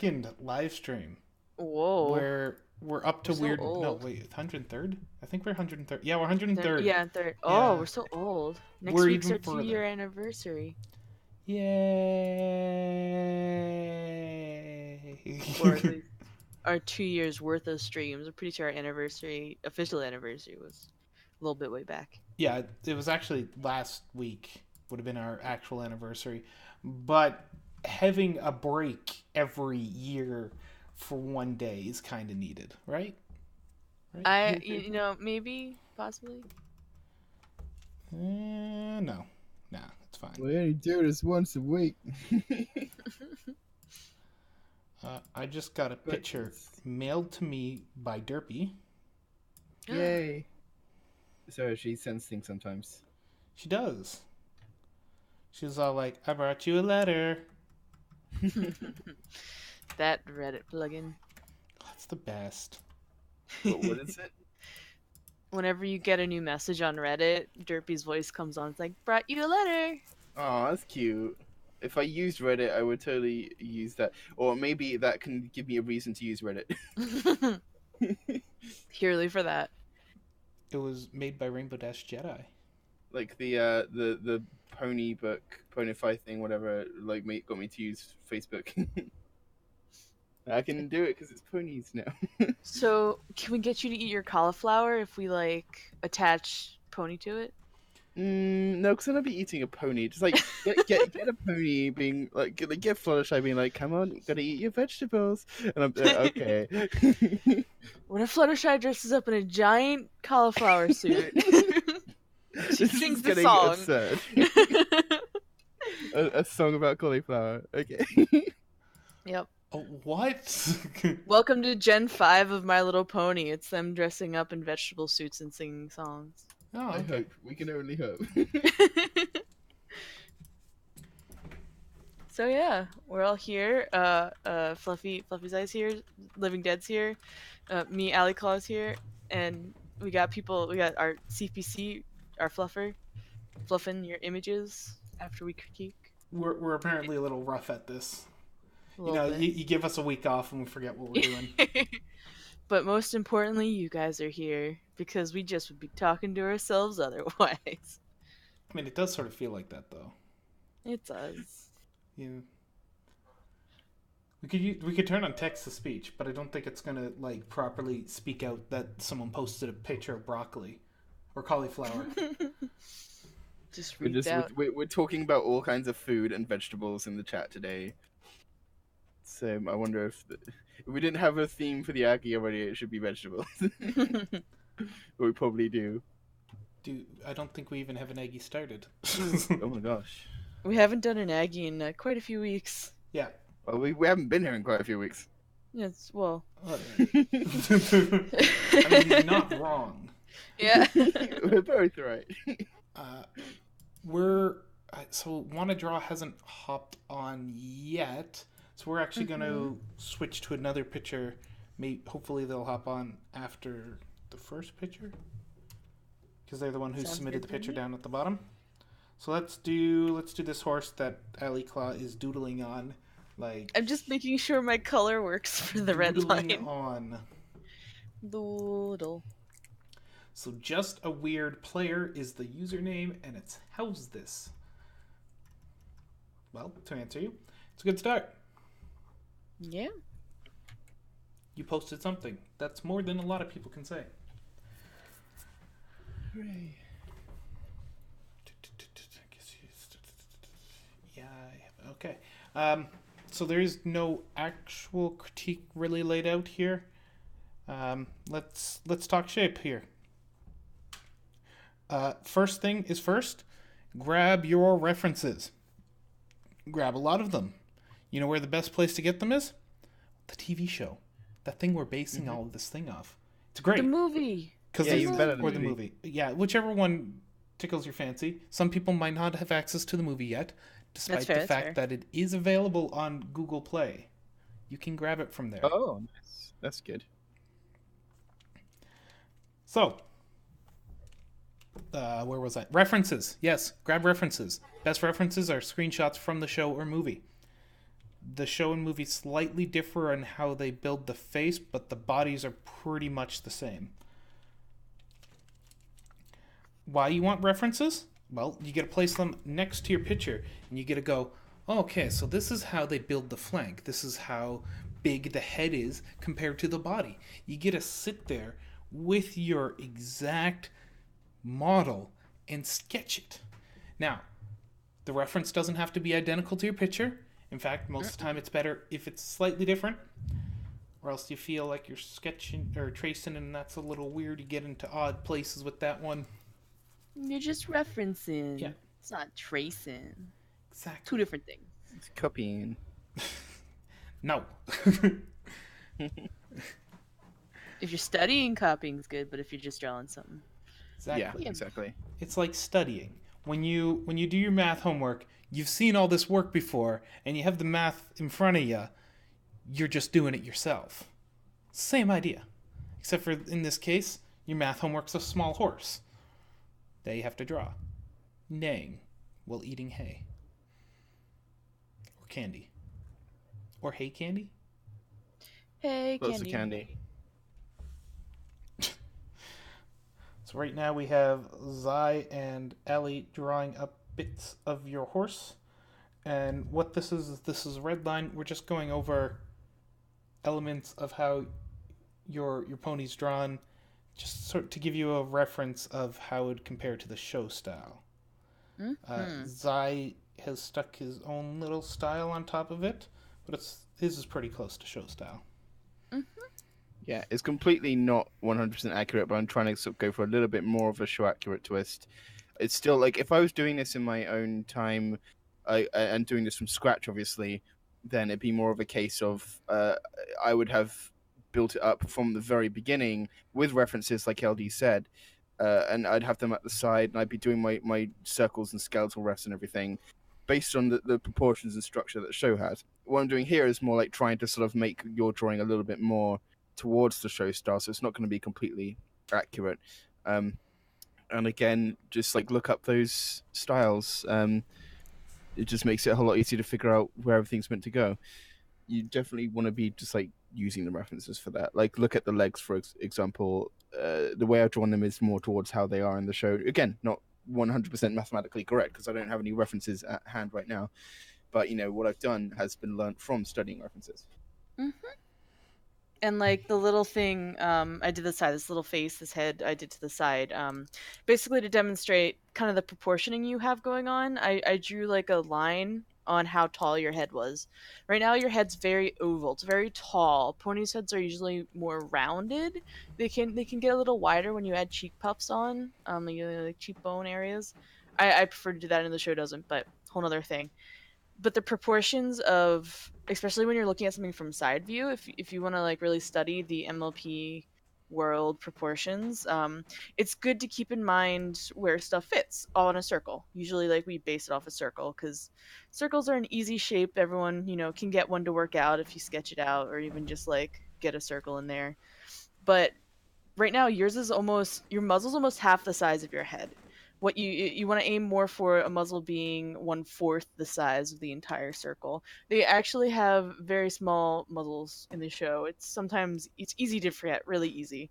102nd live stream. Whoa. Where we're up to We're so weird. old. No, wait, 103rd? I think we're 103rd. Yeah, we're 103rd. Yeah, third. Oh, Yeah. we're so old. Next We're week's even our further. 2-year anniversary. Yay! Or at least our 2 years worth of streams. I'm pretty sure our official anniversary was a little bit way back. Yeah, it was actually last week would have been our actual anniversary. But having a break every year for one day is kind of needed, right? Maybe, possibly. No, it's fine. We only do this once a week. I just got a picture mailed to me by Derpy. Yay! So she sends things sometimes. She does. She's all like, "I brought you a letter." That Reddit plugin. That's the best. What is it? Whenever you get a new message on Reddit, Derpy's voice comes on. It's like, brought you a letter. Oh, that's cute. If I used Reddit, I would totally use that. Or maybe that can give me a reason to use Reddit. Purely for that. It was made by Rainbow Dash Jedi. Like the pony book, Ponify thing, whatever, like got me to use Facebook. I can do it because it's ponies now. So, can we get you to eat your cauliflower if we, attach pony to it? No, because I'd be eating a pony. Just like get a pony being like get Fluttershy being like, come on, you gotta eat your vegetables, and I'm okay. What if Fluttershy dresses up in a giant cauliflower suit? She sings the song. Absurd. a song about cauliflower. Okay. Yep. Oh, what? Welcome to Gen 5 of My Little Pony. It's them dressing up in vegetable suits and singing songs. Oh, I okay. hope. We can only hope. So yeah, we're all here. Fluffy's Eyes here. Living Dead's here. Me, Allie Claw's here. And we got our CPC, our fluffer, fluffing your images after we critique. We're apparently a little rough at this. Bit. You give us a week off and we forget what we're doing. But most importantly, you guys are here because we just would be talking to ourselves otherwise. I mean, it does sort of feel like that, though. It does. Yeah. We could turn on text to speech, but I don't think it's gonna properly speak out that someone posted a picture of broccoli or cauliflower. Just read out. We're talking about all kinds of food and vegetables in the chat today. So I wonder if we didn't have a theme for the Aggie already, it should be vegetables. But we probably do. Dude, I don't think we even have an Aggie started. Oh my gosh. We haven't done an Aggie in quite a few weeks. Yeah. Well, we haven't been here in quite a few weeks. Yes, well. I mean, he's not wrong. Yeah. We're both right. So Wanna Draw hasn't hopped on yet. So we're actually going to switch to another picture. Hopefully they'll hop on after the first picture, because they're the one who submitted the picture down at the bottom. So let's do this horse that Allie Claw is doodling on. I'm just making sure my color works for the red line. On. Doodle. So Just a Weird Player is the username, and it's how's this? Well, to answer you, it's a good start. Yeah. You posted something. That's more than a lot of people can say. Hooray. Yeah, okay. So there is no actual critique really laid out here. Let's talk shape here. First thing is first, grab your references. Grab a lot of them. You know where the best place to get them is? The TV show. That thing we're basing all of this thing off. It's great. The movie. Even better Or the movie. Yeah, whichever one tickles your fancy. Some people might not have access to the movie yet, despite the fact that it is available on Google Play. You can grab it from there. Oh, nice. That's good. So, where was I? References. Yes, grab references. Best references are screenshots from the show or movie. The show and movie slightly differ in how they build the face, but the bodies are pretty much the same. Why you want references? Well, you get to place them next to your picture, and you get to go, oh, okay, so this is how they build the flank. This is how big the head is compared to the body. You get to sit there with your exact model and sketch it. Now, the reference doesn't have to be identical to your picture. In fact, most of the time it's better if it's slightly different, or else you feel like you're sketching or tracing, and that's a little weird. You get into odd places with that one. You're just referencing. Yeah. It's not tracing. Exactly. Two different things. It's copying. No. If you're studying, copying's good, but if you're just drawing something. Exactly. Yeah, exactly. It's like studying. When you do your math homework, you've seen all this work before, and you have the math in front of you. You're just doing it yourself. Same idea. Except for, in this case, your math homework's a small horse. They have to draw. Neighing while eating hay. Or candy. Or hay candy? Hey, Lots of candy. So right now we have Zai and Ellie drawing up bits of your horse. And what this is a red line. We're just going over elements of how your pony's drawn, just sort of to give you a reference of how it would compare to the show style. Zai has stuck his own little style on top of it, but his is pretty close to show style. Yeah, it's completely not 100% accurate, but I'm trying to sort of go for a little bit more of a show accurate twist. It's still like if I was doing this in my own time, and doing this from scratch, obviously, then it'd be more of a case of I would have built it up from the very beginning with references, like LD said, and I'd have them at the side, and I'd be doing my circles and skeletal refs and everything based on the proportions and structure that the show has. What I'm doing here is more like trying to sort of make your drawing a little bit more towards the show style, so it's not going to be completely accurate. And again, just like look up those styles. It just makes it a whole lot easier to figure out where everything's meant to go. You definitely want to be just like using the references for that. Like look at the legs, for example. The way I've drawn them is more towards how they are in the show. Again, not 100% mathematically correct because I don't have any references at hand right now. But you know what I've done has been learned from studying references. And like the little thing I did the side, this little face, this head I did to the side, basically to demonstrate kind of the proportioning you have going on. I drew like a line on how tall your head was. Right now your head's very oval, it's very tall. Ponies' heads are usually more rounded. They can get a little wider when you add cheek puffs on, like cheekbone areas. I prefer to do that, and the show doesn't, but whole other thing. But the proportions of, especially when you're looking at something from side view, if you want to like really study the MLP world proportions, it's good to keep in mind where stuff fits all in a circle. Usually like we base it off a circle because circles are an easy shape. Everyone can get one to work out if you sketch it out, or even just like get a circle in there. But right now your muzzle's almost half the size of your head. What you want to aim more for a muzzle being 1/4 the size of the entire circle. They actually have very small muzzles in the show. It's easy to forget, really easy.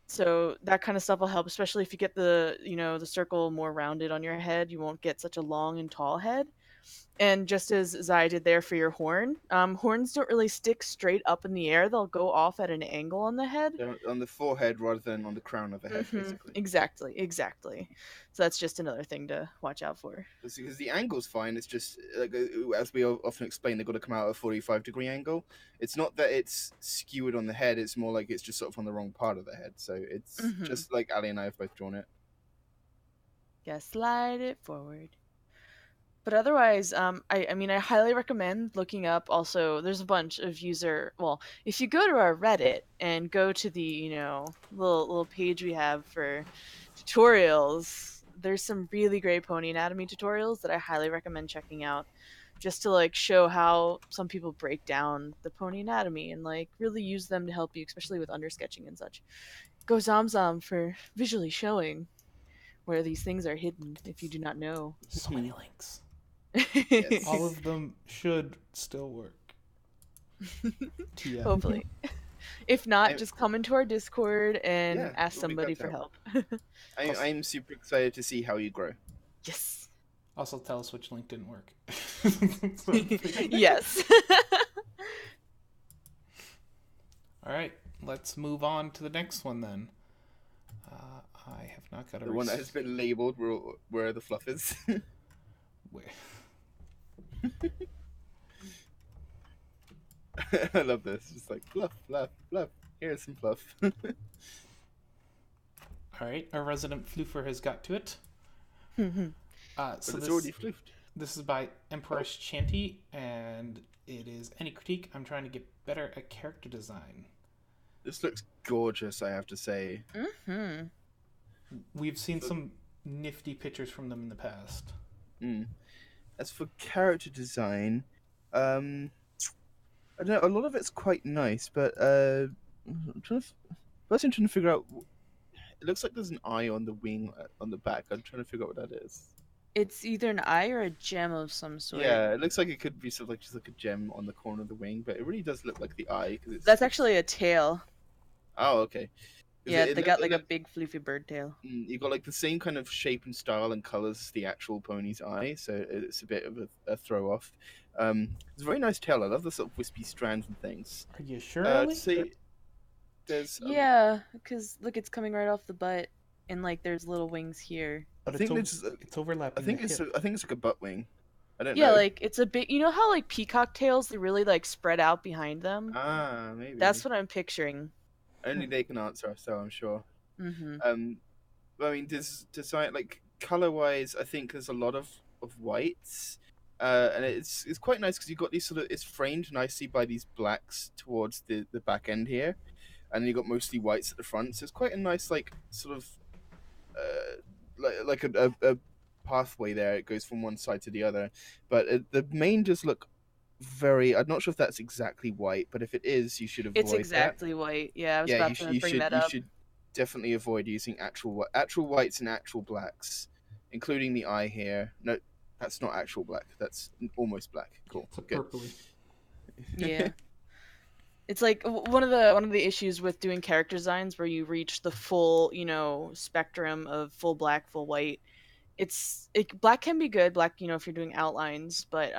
So that kind of stuff will help, especially if you get the circle more rounded on your head. You won't get such a long and tall head. And just as Zai did there for your horn, horns don't really stick straight up in the air. They'll go off at an angle on the head. They're on the forehead rather than on the crown of the head, basically. Exactly. So that's just another thing to watch out for. Because the angle's fine, it's just, like, as we often explain, they've got to come out at a 45-degree angle. It's not that it's skewered on the head, it's more like it's just sort of on the wrong part of the head. So it's just like Ali and I have both drawn it. Yeah, slide it forward. But otherwise, I mean, I highly recommend looking up. Also, there's a bunch of if you go to our Reddit and go to the, little page we have for tutorials, there's some really great pony anatomy tutorials that I highly recommend checking out, just to like show how some people break down the pony anatomy and like really use them to help you, especially with undersketching and such. Go Zamzam for visually showing where these things are hidden if you do not know. So many links. Yes. All of them should still work. TM. Hopefully. If not, I- just come into our Discord and Yeah, ask we'll be somebody glad to for help. help. I'm super excited to see how you grow. Yes. Also, tell us which link didn't work. Yes. All right, let's move on to the next one then. I have not got a The one that has been labeled where the fluff is. Where? I love this. Just like fluff, fluff, fluff. Here's some fluff. All right, our resident floofer has got to it. But So it's this, already floofed. this is by Empress Chanty, and it is any critique. I'm trying to get better at character design. This looks gorgeous, I have to say. Mm-hmm. We've seen some nifty pictures from them in the past. As for character design, I don't know, a lot of it's quite nice, but I'm first I'm trying to figure out. It looks like there's an eye on the wing on the back. I'm trying to figure out what that is. It's either an eye or a gem of some sort. Yeah, it looks like it could be sort of like just like a gem on the corner of the wing, but it really does look like the eye. Cause That's actually a tail. Oh, okay. 'Cause Yeah, it they look- got it like a look- big floofy bird tail. You got like the same kind of shape and style and colors as the actual pony's eye, so it's a bit of a throw off. It's a very nice tail. I love the sort of wispy strands and things. Are you sure, Ellie? See, there's Yeah, because look, it's coming right off the butt, and like there's little wings here. But I think it's overlapping. I think the it's hip. I think it's like a butt wing. I don't Yeah, know. like it's a bit. You know how like peacock tails, they really like spread out behind them. Maybe That's what I'm picturing. only they can answer, so I'm sure. Mm-hmm. I mean, design like color wise, I think there's a lot of whites, and it's quite nice because you've got these sort of it's framed nicely by these blacks towards the back end here, and then you've got mostly whites at the front. So it's quite a nice like sort of like a pathway there. It goes from one side to the other, but the mane does look very. I'm not sure if that's exactly white, but if it is, you should avoid It's exactly white. Yeah, I was about to bring that you up. should definitely avoid using actual whites and actual blacks, including the eye here. No, that's not actual black. That's almost black. Cool. It's a Good. purpley. Yeah. It's like one of the issues with doing character designs where you reach the full, spectrum of full black, full white. Black can be good, black, if you're doing outlines, but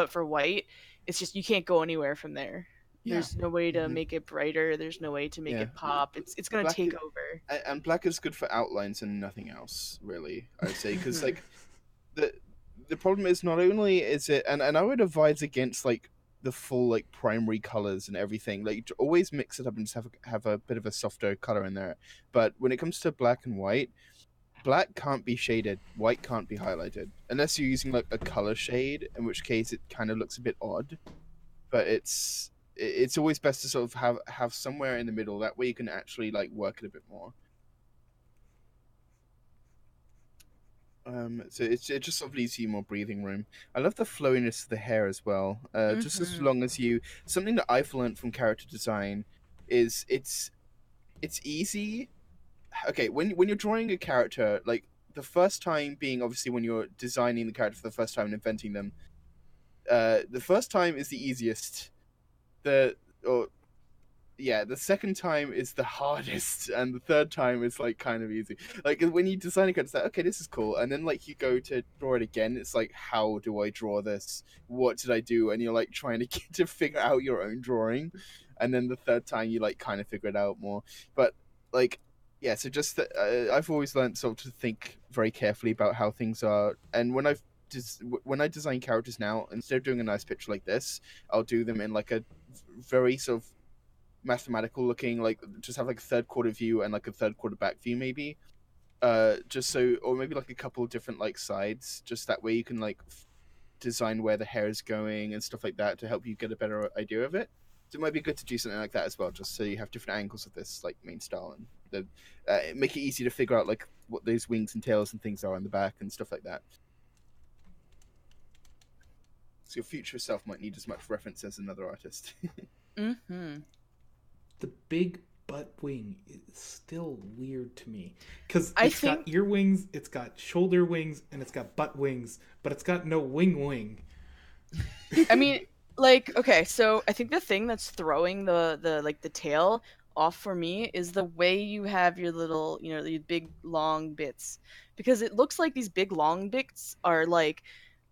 for white, it's just you can't go anywhere from there. Yeah. There's no way to make it brighter. There's no way to make it pop. It's gonna Black take is- over. And black is good for outlines and nothing else, really. I'd say because like the problem is not only is it and I would advise against like the full like primary colors and everything. Like always mix it up and just have a bit of a softer color in there. But when it comes to black and white, black can't be shaded, white can't be highlighted unless you're using like a color shade, in which case it kind of looks a bit odd. But it's always best to sort of have somewhere in the middle. That way you can actually like work it a bit more. So it just sort of leaves you more breathing room. I love the flowiness of the hair as well. Just as long as something that I've learned from character design is it's easy. Okay, when you're drawing a character, like the first time being obviously when you're designing the character for the first time and inventing them. The first time is the easiest. The second time is the hardest, and the third time is like kind of easy. Like when you design a character, it's like, okay, this is cool, and then like you go to draw it again, it's like, how do I draw this? What did I do? And you're like trying to get to figure out your own drawing, and then the third time you like kind of figure it out more. But like, yeah, so just I've always learned sort of to think very carefully about how things are, and when I design characters now, instead of doing a nice picture like this, I'll do them in like a very sort of mathematical looking, like just have like a third quarter view and like a third quarter back view maybe, just so, or maybe like a couple of different like sides, just that way you can like design where the hair is going and stuff like that to help you get a better idea of it. So it might be good to do something like that as well, just so you have different angles of this like main style, and make it easy to figure out like what those wings and tails and things are on the back and stuff like that. So your future self might need as much reference as another artist. Mm-hmm. The big butt wing is still weird to me. Because I it's got think ear wings, it's got shoulder wings, and it's got butt wings, but it's got no wing. I mean, like, okay, so I think the thing that's throwing the tail off for me is the way you have your little, these big long bits, because it looks like these big long bits are like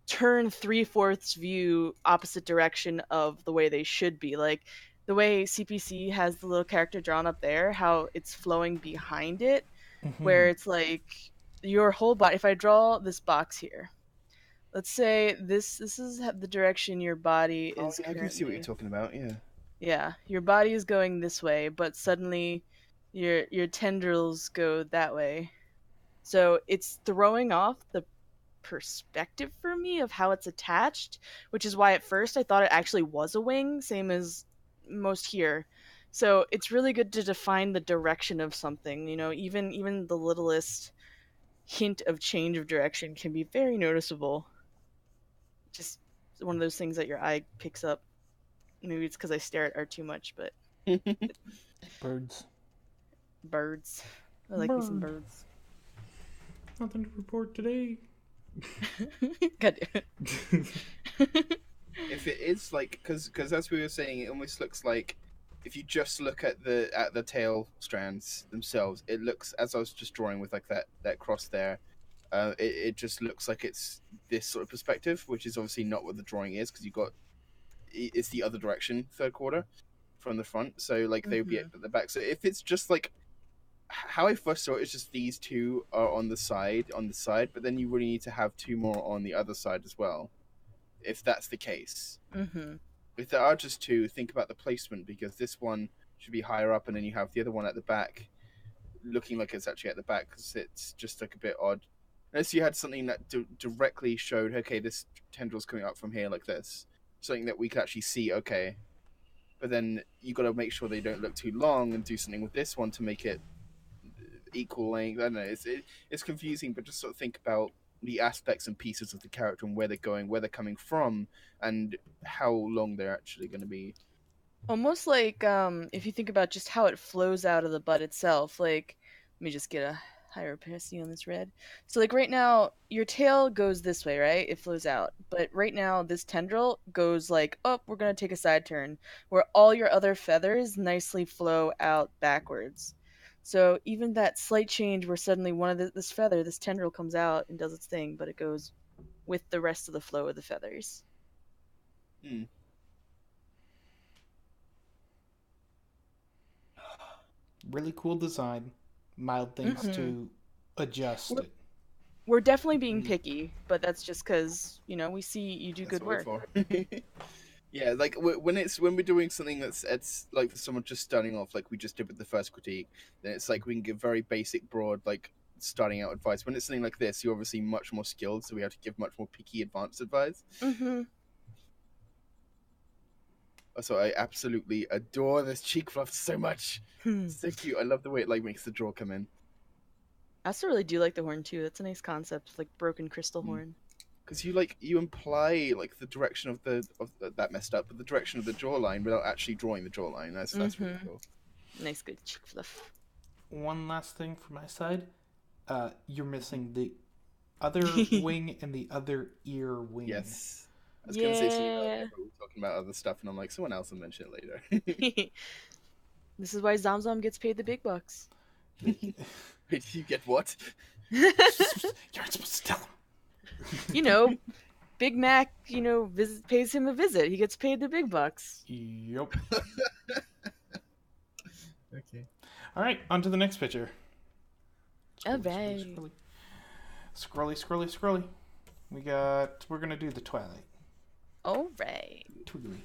turn 3/4 view opposite direction of the way they should be. Like the way CPC has the little character drawn up there, how it's flowing behind it, Hmm. where it's like your whole body. If I draw this box here, let's say this is the direction your body Oh is yeah, I can see what you're currently. talking about. Yeah. Yeah, your body is going this way, but suddenly your tendrils go that way. So it's throwing off the perspective for me of how it's attached, which is why at first I thought it actually was a wing, same as most here. So it's really good to define the direction of something. Even the littlest hint of change of direction can be very noticeable. Just one of those things that your eye picks up. Maybe it's because I stare at art too much, but Birds. birds. I like me some Bird. birds. Nothing to report today. God damn it. If it is like, because as we were saying, it almost looks like if you just look at the tail strands themselves, it looks, as I was just drawing with like that cross there, it just looks like it's this sort of perspective, which is obviously not what the drawing is, because it's the other direction, third quarter from the front, so like they would be at the back. So if it's just like how I first saw it, is just these two are on the side, but then you really need to have two more on the other side as well, if that's the case. Mm-hmm. If there are just two, think about the placement, because this one should be higher up, and then you have the other one at the back, looking like it's actually at the back, because it's just like a bit odd. Unless you had something that directly showed, okay, this tendril's coming up from here like this, something that we could actually see, okay. But then you got to make sure they don't look too long, and do something with this one to make it equal length. I don't know. It's confusing, but just sort of think about the aspects and pieces of the character and where they're going, where they're coming from, and how long they're actually going to be. Almost like if you think about just how it flows out of the butt itself. Like, let me just get a higher opacity on this red. So like right now your tail goes this way, right? It flows out. But right now this tendril goes like, oh, we're going to take a side turn, where all your other feathers nicely flow out backwards. So even that slight change where suddenly one of this tendril comes out and does its thing, but it goes with the rest of the flow of the feathers. Hmm. Really cool design. Mild things Mm-hmm. to adjust it. We're definitely being Mm. picky, but that's just because we see you do That's good what work. we're for. Yeah, like when we're doing something that's like for someone just starting off, like we just did with the first critique, then it's like we can give very basic, broad, like starting out advice. When it's something like this, you're obviously much more skilled, so we have to give much more picky, advanced advice. Mm-hmm. So I absolutely adore this cheek fluff so much. It's so cute. I love the way it like makes the jaw come in. I also really do like the horn too. That's a nice concept, like broken crystal horn. Because you imply like the direction that messed up, but the direction of the jawline without actually drawing the jawline. That's really cool. Nice, good cheek fluff. One last thing from my side. You're missing the other wing and the other ear wing. Yes. I was gonna say something Yeah. earlier, but we were talking about other stuff, and I'm like, someone else will mention it later. This is why Zamzam gets paid the big bucks. Wait, you get what? You aren't supposed to tell him. Big Mac, pays him a visit. He gets paid the big bucks. Yep. Okay. All right, on to the next picture. All right. Scrolly. We're gonna do the Twilight. All right. Twiggly.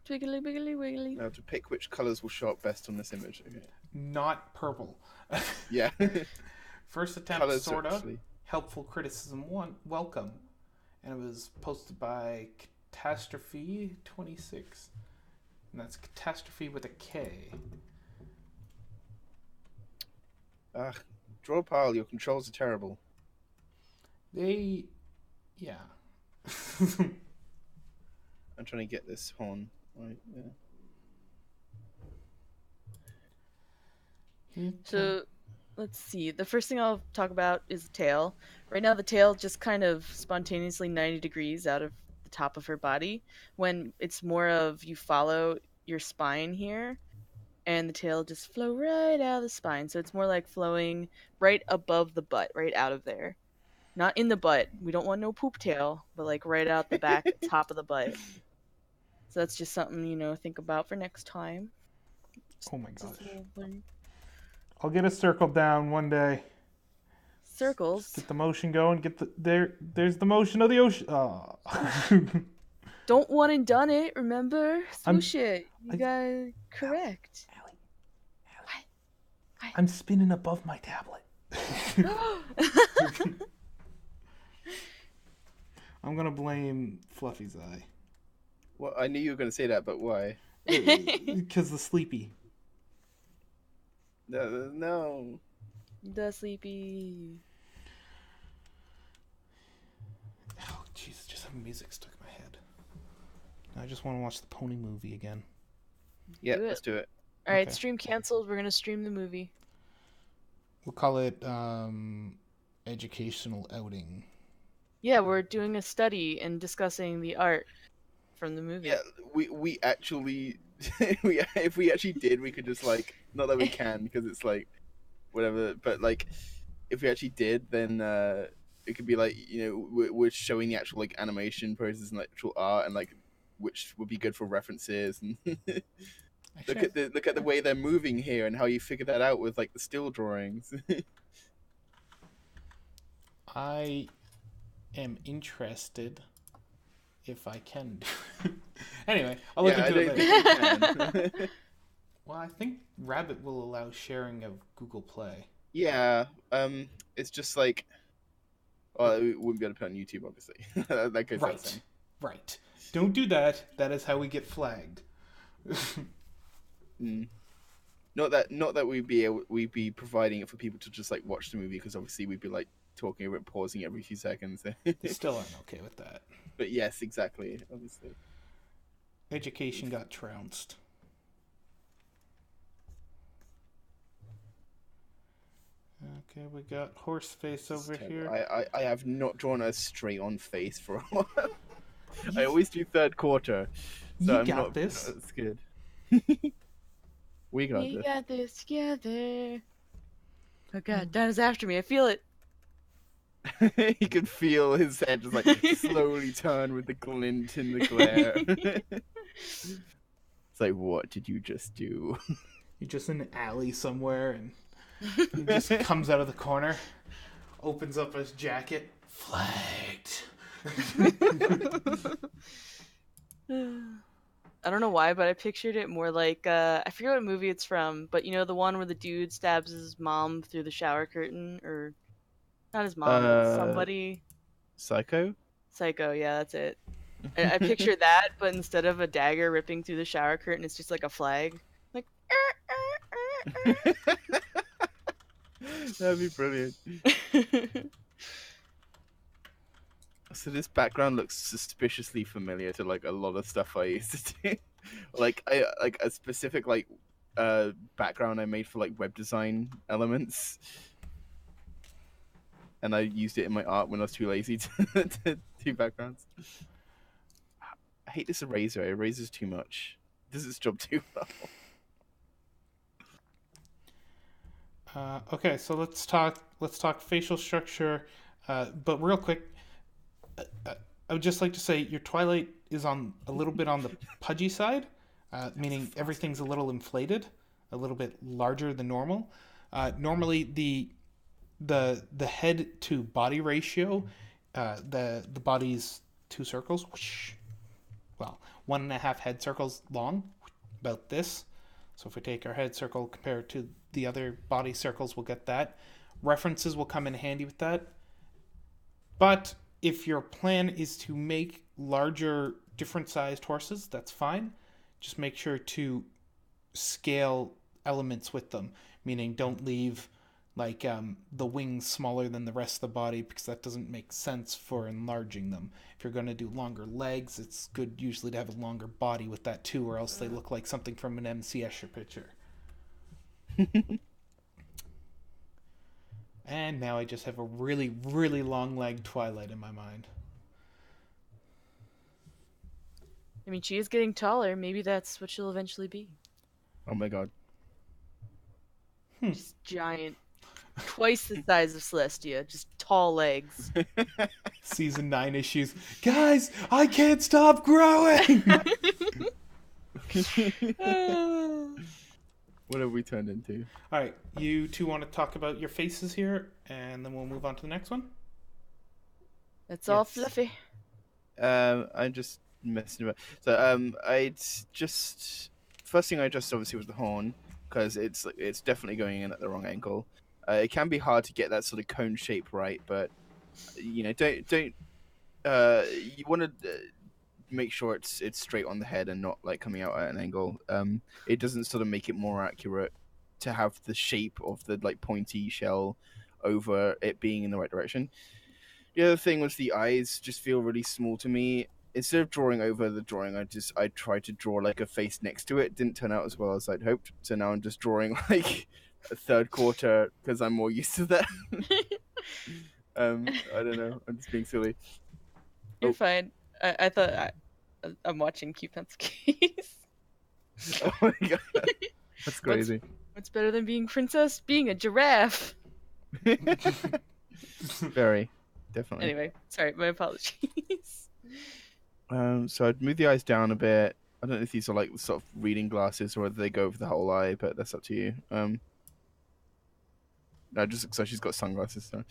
Twiggly, wiggly, wiggly. Now to pick which colors will show up best on this image. Okay. Not purple. Yeah. First attempt, Colors sorta. actually. Helpful criticism, welcome. And it was posted by Catastrophe26. And that's Catastrophe with a K. Draw a pile. Your controls are terrible. Yeah. I'm trying to get this horn right. Yeah. So let's see. The first thing I'll talk about is the tail. Right now, the tail just kind of spontaneously 90 degrees out of the top of her body, when it's more of you follow your spine here, and the tail just flow right out of the spine. So it's more like flowing right above the butt, right out of there. Not in the butt. We don't want no poop tail, but like right out the back, top of the butt. So that's just something, think about for next time. Oh my Just a gosh. little one. I'll get a circle down one day. Circles. Get the motion going. There's the motion of the ocean. Oh. Don't one and done it, remember? I'm- Swoosh it. You gotta correct. Allie, What? I'm spinning above my tablet. I'm gonna blame Fluffy's eye. Well, I knew you were going to say that, but why? Because the sleepy. No. The sleepy. Oh, jeez, just having music stuck in my head. I just want to watch the pony movie again. Yeah, Do it. let's do it. Alright, Okay. stream canceled. We're gonna stream the movie. We'll call it educational outing. Yeah, we're doing a study and discussing the art from the movie. Yeah, we actually, if we actually did, we could just like, not that we can because it's like, whatever. But like, if we actually did, then it could be like, we're showing the actual like animation process and like, actual art and like, which would be good for references and Actually, look at the way they're moving here and how you figure that out with like the still drawings. I am interested if I can do it. Anyway, I'll look Yeah, I into don't it later. think we can. Well, I think Rabbit will allow sharing of Google Play. Yeah, it's just like, well, we wouldn't be able to put it on YouTube, obviously. That goes without Right. saying. Right. Don't do that. That is how we get flagged. Mm. Not that we'd be providing it for people to just like watch the movie, because obviously we'd be like talking over it, pausing every few seconds. They still aren't okay with that. But yes, exactly, obviously. Education got trounced. Okay, we got horse face over here. I have not drawn a straight on face for a while. I always do third quarter, so You I'm got not this. That's good. We got We this. got this together. Oh god, Donna's after me. I feel it. He can feel his head just like slowly turn with the glint in the glare. It's like, what did you just do? You're just in an alley somewhere, and he just comes out of the corner, opens up his jacket. Flagged. I don't know why, but I pictured it more like I forget what movie it's from, but the one where the dude stabs his mom through the shower curtain, or not his mom, but somebody. Psycho? Psycho, yeah, that's it. I pictured that, but instead of a dagger ripping through the shower curtain, it's just like a flag. Like, That'd be brilliant. So this background looks suspiciously familiar to like a lot of stuff I used to do. Like a specific like background I made for like web design elements. And I used it in my art when I was too lazy to do backgrounds. I hate this eraser. It erases too much. It does its job too well. Okay, so let's talk facial structure, but real quick, I would just like to say your Twilight is on a little bit on the pudgy side, meaning everything's a little inflated, a little bit larger than normal. Normally, the head to body ratio, the body's two circles, whoosh, well, 1.5 head circles long, about this. So if we take our head circle, compare it to the other body circles, we'll get that. References will come in handy with that. But if your plan is to make larger, different sized horses, that's fine. Just make sure to scale elements with them, meaning don't leave like the wings smaller than the rest of the body, because that doesn't make sense for enlarging them. If you're going to do longer legs, it's good usually to have a longer body with that too, or else they look like something from an MC Escher picture. And now I just have a really, really long-legged Twilight in my mind. I mean, she is getting taller. Maybe that's what she'll eventually be. Oh my god. Just giant. Twice the size of Celestia. Just tall legs. Season 9 issues. Guys, I can't stop growing! What have we turned into? Alright, you two want to talk about your faces here, and then we'll move on to the next one? It's all Yes. fluffy. I'm just messing about. So I'd just first thing I adjusted obviously was the horn because it's definitely going in at the wrong angle. It can be hard to get that sort of cone shape right, but you know, don't you want to make sure it's straight on the head and not like coming out at an angle. It doesn't sort of make it more accurate to have the shape of the like pointy shell over it being in the right direction. The other thing was the eyes just feel really small to me. Instead of drawing over the drawing, I tried to draw like a face next to it. Didn't turn out as well as I'd hoped. So now I'm just drawing like a third quarter because I'm more used to that. I don't know. I'm just being silly. You're fine. I thought I'm watching Cute Pencil Case. Oh my god, that's crazy. What's better than being princess? Being a giraffe. Very, definitely. Anyway, sorry, my apologies. So I'd move the eyes down a bit. I don't know if these are like sort of reading glasses or whether they go over the whole eye, but that's up to you. No, just looks like she's got sunglasses. So.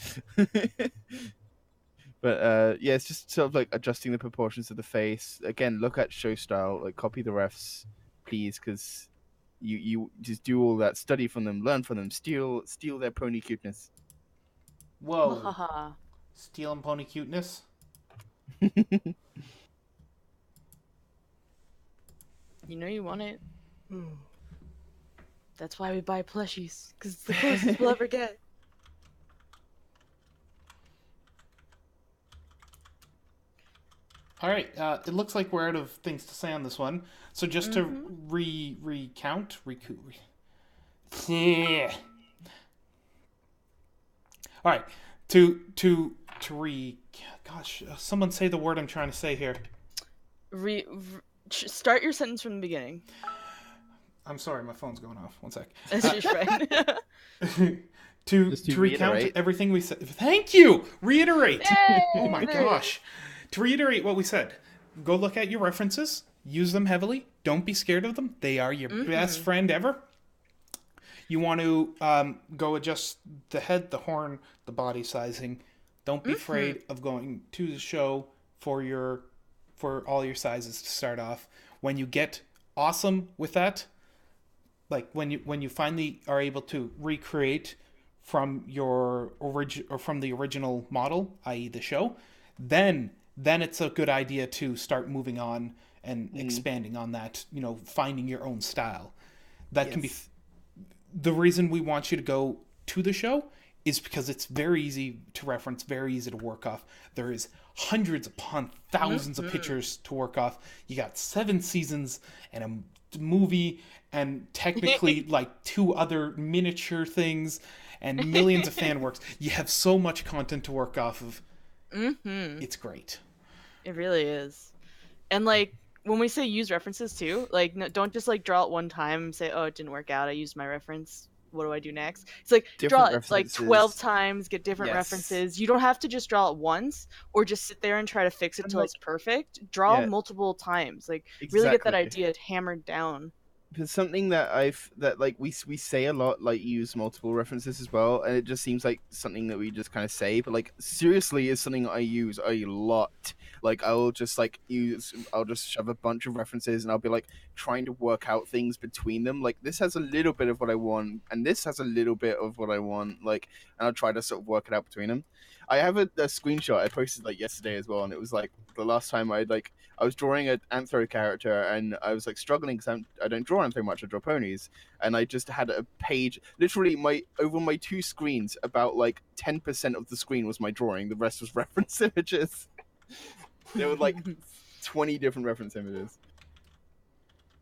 But yeah, it's just sort of like adjusting the proportions of the face. Again, look at show style, like copy the refs, please, because you just do all that, study from them, learn from them, steal their pony cuteness. Whoa. Stealing pony cuteness? You know you want it. That's why we buy plushies, because it's the closest we'll ever get. All right, it looks like we're out of things to say on this one. So just to recount. Yeah. All right, gosh, someone say the word I'm trying to say here. Start your sentence from the beginning. I'm sorry, my phone's going off. One sec. That's just right. To recount reiterate. everything we said. Thank you. Reiterate. Yay! Oh my gosh. To reiterate what we said, go look at your references. Use them heavily. Don't be scared of them. They are your best friend ever. You want to go adjust the head, the horn, the body sizing. Don't be afraid of going to the show for all your sizes to start off. When you get awesome with that, like when you finally are able to recreate from your from the original model, i.e. the show, then it's a good idea to start moving on and expanding on that, finding your own style. That can be the reason we want you to go to the show is because it's very easy to reference, very easy to work off. There is hundreds upon thousands of pictures to work off. You got 7 seasons and a movie and technically like 2 other miniature things and millions of fan works. You have so much content to work off of. It's great. It really is. And like when we say use references too, like don't just like draw it one time and say, oh, it didn't work out, I used my reference, what do I do next? It's like Different draw it like 12 times, get different references. You don't have to just draw it once or just sit there and try to fix it till it's perfect. Draw multiple times. Like really get that idea hammered down. It's something that we say a lot, like use multiple references as well, and it just seems like something that we just kind of say, but like seriously is something I use a lot. Like I'll just shove a bunch of references and I'll be like trying to work out things between them. Like this has a little bit of what I want and this has a little bit of what I want, like, and I'll try to sort of work it out between them. I have a screenshot I posted like yesterday as well, and it was like the last time I was drawing an Anthro character and I was like struggling because I don't draw Anthro much, I draw ponies, and I just had a page literally over my 2 screens, about like 10% of the screen was my drawing, the rest was reference images. There were like 20 different reference images.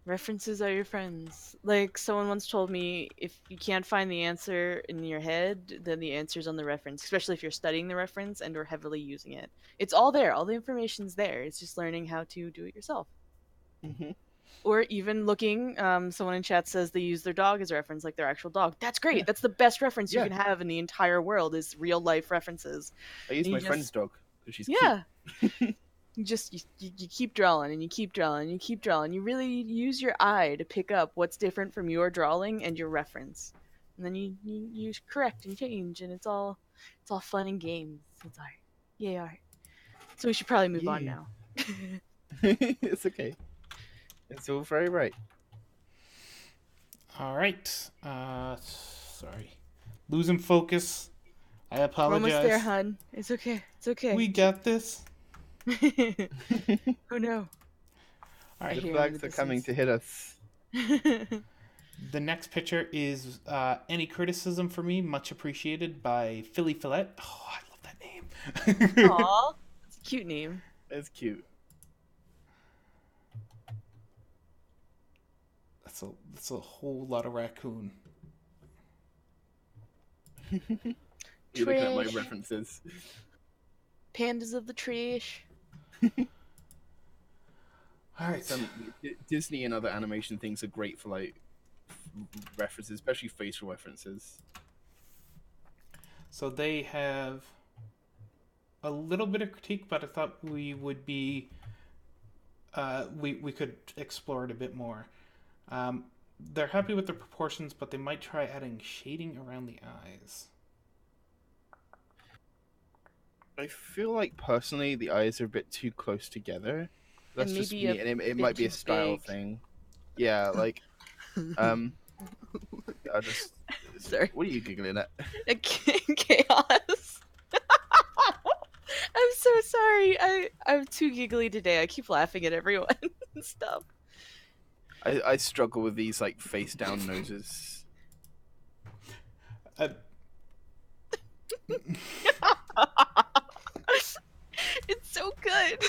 References are your friends. Like someone once told me, if you can't find the answer in your head, then the answer's on the reference, especially if you're studying the reference and or heavily using it. It's all there. All the information's there. It's just learning how to do it yourself. Hmm. Or even looking, someone in chat says they use their dog as a reference, like their actual dog. That's great. Yeah. That's the best reference you Yeah. can have in the entire world is real life references. I use And my you friend's just, dog because she's yeah, cute. you keep drawing and you keep drawing and you keep drawing. You really use your eye to pick up what's different from your drawing and your reference. And then you correct and change, and it's all fun and games. It's art. Yay, art. So we should probably move on Yeah. now. It's okay. It's all very right. All right. Sorry. Losing focus. I We're apologize. almost there, hun. It's okay. It's okay. We got this. Oh no. All right. The hear him in flags the are coming to distance. hit us. The next picture is Any Criticism for Me, Much Appreciated by Philly Fillet. Oh, I love that name. Aw. It's a cute name. It's cute. That's a whole lot of raccoon. You're looking at my Trash. references. Pandas of the trash. All right. Disney and other animation things are great for like references, especially facial references. So they have a little bit of critique, but I thought we would be we could explore it a bit more. They're happy with the proportions, but they might try adding shading around the eyes. I feel like personally the eyes are a bit too close together. That's And just maybe me, a and it bit might be a too style big. thing. Yeah, like I just. Sorry. What are you giggling at? Chaos. I'm so sorry. I'm too giggly today. I keep laughing at everyone and stuff. I struggle with these like face down noses. It's so good.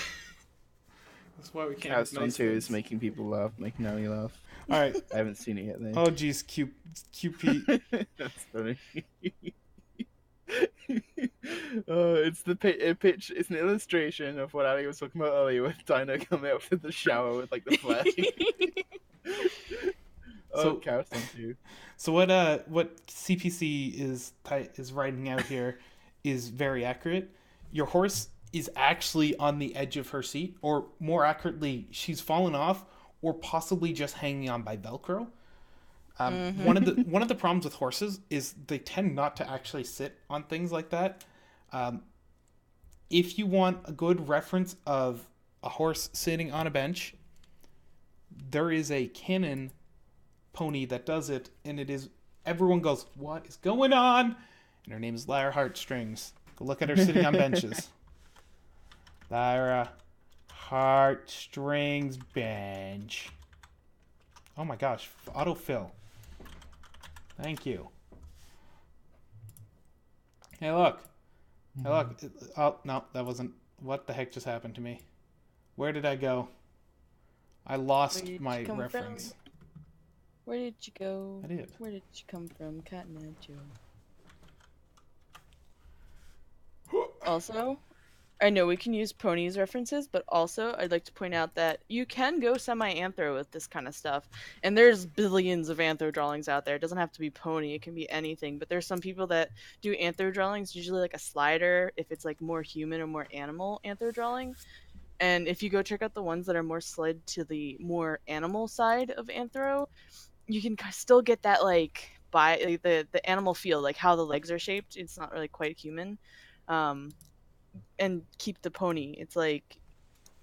That's why we can't. Chaos have nice 2 is things. making people laugh, making Ellie laugh. All right. I haven't seen it yet though. Oh, geez, QP. That's funny. It's the pitch. It's an illustration of what Ali was talking about earlier with Dinah coming out of the shower with like the flag. So- Chaos 2. So what CPC is writing out here is very accurate. Your horse is actually on the edge of her seat, or more accurately, she's fallen off, or possibly just hanging on by Velcro. One of the problems with horses is they tend not to actually sit on things like that. If you want a good reference of a horse sitting on a bench, there is a Canon pony that does it, and it is everyone goes, "What is going on?" And her name is Lyra Heartstrings. Go look at her sitting on benches. Lyra Heartstrings bench. Oh my gosh, autofill. Thank you. Hey, look. Hey, look. Oh, no, that wasn't. What the heck just happened to me? Where did I go? I lost Where did my you come reference. from? Where did you go? I did. Where did you come from, Cotton Eye Joe? Also, I know we can use ponies references, but also I'd like to point out that you can go semi-anthro with this kind of stuff. And there's billions of anthro drawings out there. It doesn't have to be pony, it can be anything. But there's some people that do anthro drawings, usually like a slider, if it's like more human or more animal anthro drawing. And if you go check out the ones that are more slid to the more animal side of anthro, you can still get that like the animal feel, like how the legs are shaped. It's not really quite human. And keep the pony. It's like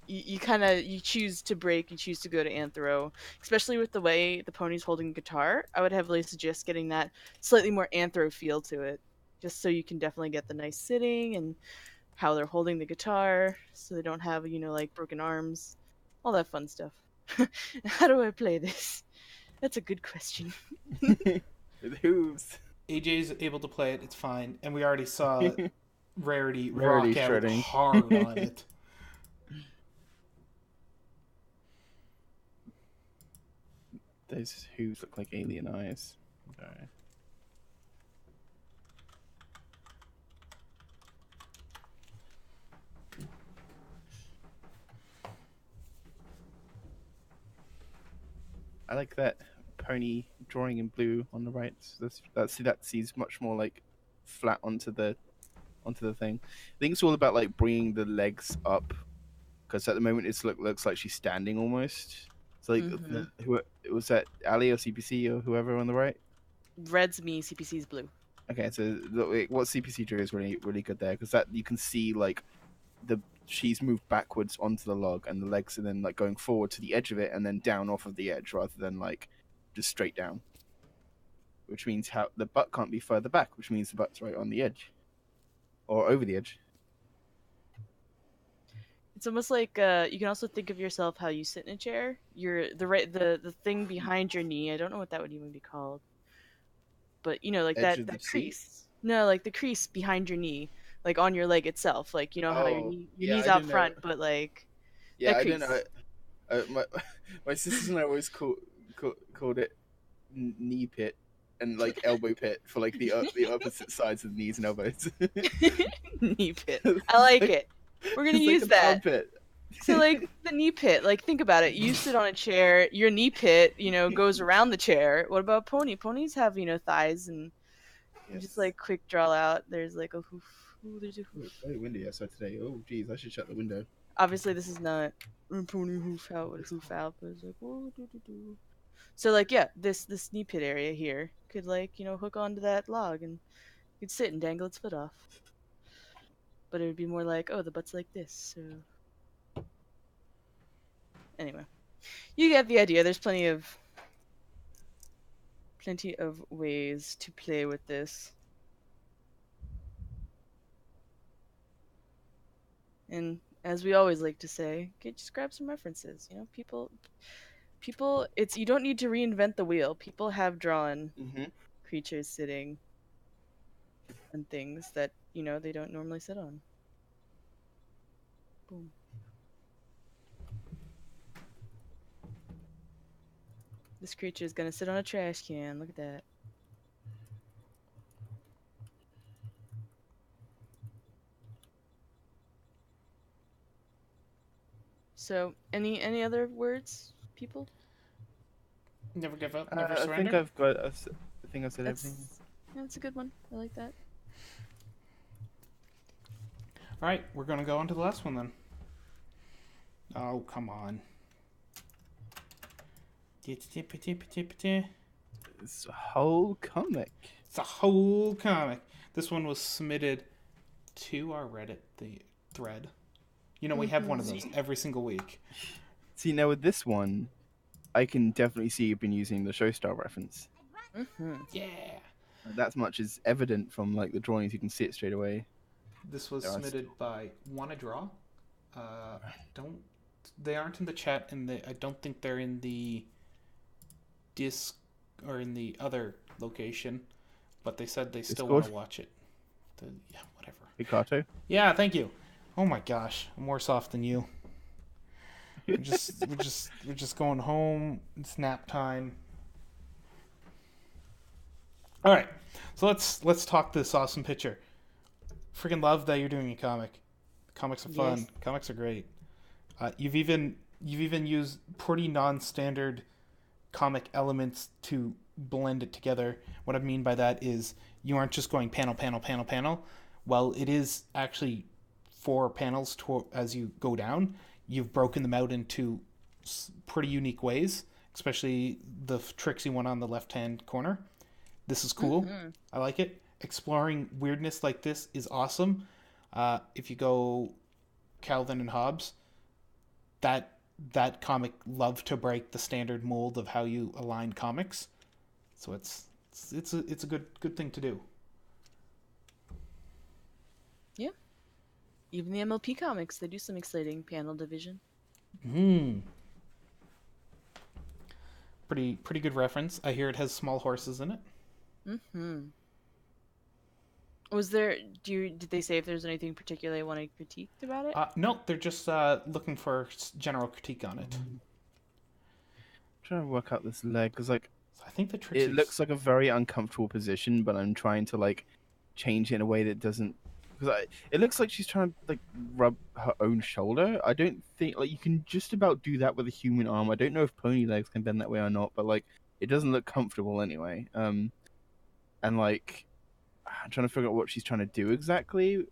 you kind of you choose to break, you choose to go to anthro, especially with the way the pony's holding the guitar. I would heavily suggest getting that slightly more anthro feel to it, just so you can definitely get the nice sitting and how they're holding the guitar, so they don't have like broken arms, all that fun stuff. How do I play this? That's a good question. With hooves. AJ's able to play it. It's fine. And we already saw Rarity Rarity rock out shredding. hard on it. Those hooves look like alien eyes. Okay. I like that pony drawing in blue on the right. That sees much more like flat onto the thing. I think it's all about like bringing the legs up, because at the moment looks like she's standing almost. It's like who was that, Ali or CPC or whoever on the right? Red's me, CPC's blue. Okay, so what CPC drew is really good there, because that you can see like she's moved backwards onto the log, and the legs are then like going forward to the edge of it and then down off of the edge rather than like just straight down. Which means how the butt can't be further back, which means the butt's right on the edge or over the edge. It's almost like you can also think of yourself how you sit in a chair. You're the thing behind your knee. I don't know what that would even be called, but you know, like Edge that of the crease. seat? No, like the crease behind your knee, like on your leg itself. Like you know how your knee's out front, but like yeah, that I crease. don't know. My sisters and I always called it knee pit and like elbow pit for like the opposite sides of the knees and elbows. Knee pit. I like it. We're gonna use that. Pit. So like the knee pit, like think about it. You sit on a chair, your knee pit, you know, goes around the chair. What about pony? Ponies have, you know, thighs, and you just like quick draw out. There's like a hoof. Ooh, there's a hoof. It's very windy outside today. Oh geez, I should shut the window. Obviously this is not a pony hoof out with hoof out, but it's like whoa, doo, doo, doo. So like yeah, this knee pit area here could like, you know, hook onto that log and you'd sit and dangle its foot off. But it would be more like, oh, the butt's like this, so anyway. You get the idea. There's plenty of ways to play with this. And as we always like to say, just grab some references. You know, people it's you don't need to reinvent the wheel. People have drawn creatures sitting on things that, you know, they don't normally sit on. Boom. This creature is gonna sit on a trash can. Look at that. So, any other words, people? Never give up, never I surrender. I think I've said everything. Yeah, that's a good one. I like that. All right, we're gonna go on to the last one then. Oh, come on. It's a whole comic. It's a whole comic. This one was submitted to our Reddit thread. You know, we have one of those every single week. See, now with this one, I can definitely see you've been using the Showstar reference. Yeah. That much is evident from like the drawings. You can see it straight away. This was submitted by Wanna Draw. They aren't in the chat, and I don't think they're in the disc or in the other location, but they said they still want to watch it. Yeah, whatever. Picato? Yeah, thank you. Oh my gosh, I'm worse off than you. we're just going home. It's nap time. All right, so let's talk this awesome picture. Freaking love that you're doing a comic. Comics are fun. Yes. Comics are great. You've even used pretty non-standard comic elements to blend it together. What I mean by that is you aren't just going panel, panel, panel, panel. Well, it is actually 4 panels as you go down. You've broken them out into pretty unique ways, especially the Trixie one on the left-hand corner. This is cool. I like it. Exploring weirdness like this is awesome. If you go Calvin and Hobbes, that comic loved to break the standard mold of how you align comics. So it's a good thing to do. Yeah. Even the MLP comics, they do some exciting panel division. Pretty good reference. I hear it has small horses in it. Was there? Did they say if there's anything particular they want to critique about it? No, they're just looking for general critique on it. trying to work out this leg because like So I think the trick it looks like a very uncomfortable position, but I'm trying to like change it in a way that doesn't. Because it looks like she's trying to like rub her own shoulder. I don't think like you can just about do that with a human arm. I don't know if pony legs can bend that way or not, but like it doesn't look comfortable anyway. And like I'm trying to figure out what she's trying to do exactly.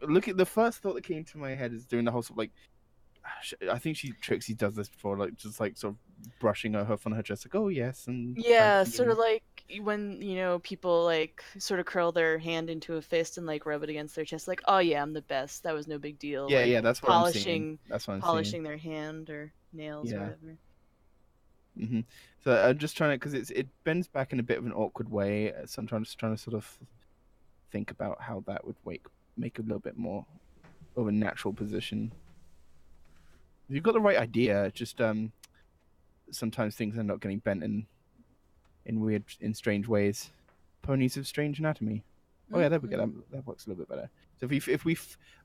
Look at the first thought that came to my head is doing the whole sort of like I think Trixie does this before, like just like sort of brushing her hoof on her chest, like oh yes, and Yeah, sort of fancying. like when, people like sort of curl their hand into a fist and like rub it against their chest, like, oh yeah, I'm the best. That was no big deal. Yeah, Like yeah, that's what I'm seeing. polishing That's what I'm seeing. polishing their hand or nails or Yeah. whatever. So I'm just trying to, because it bends back in a bit of an awkward way. So I'm just trying to sort of think about how that would make a little bit more of a natural position. You've got the right idea. Just sometimes things end up getting bent in strange ways. Ponies have strange anatomy. Oh yeah, there we go. That works a little bit better. So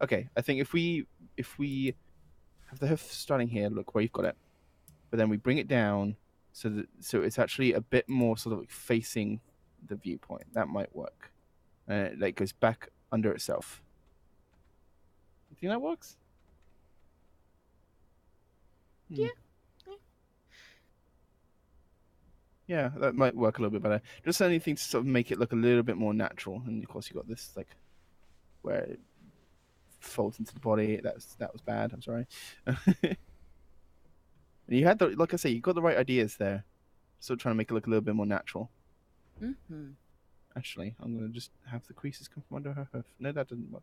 okay, I think if we have the hoof starting here, look where you've got it, but then we bring it down so it's actually a bit more sort of like facing the viewpoint. That might work. And it like goes back under itself. You think that works? Yeah. Yeah, that might work a little bit better. Just anything to sort of make it look a little bit more natural. And of course, you got this like where it folds into the body. That was bad. I'm sorry. And you had like I say, you got the right ideas there. Still trying to make it look a little bit more natural. Actually, I'm gonna just have the creases come from under her hoof. No, that doesn't work.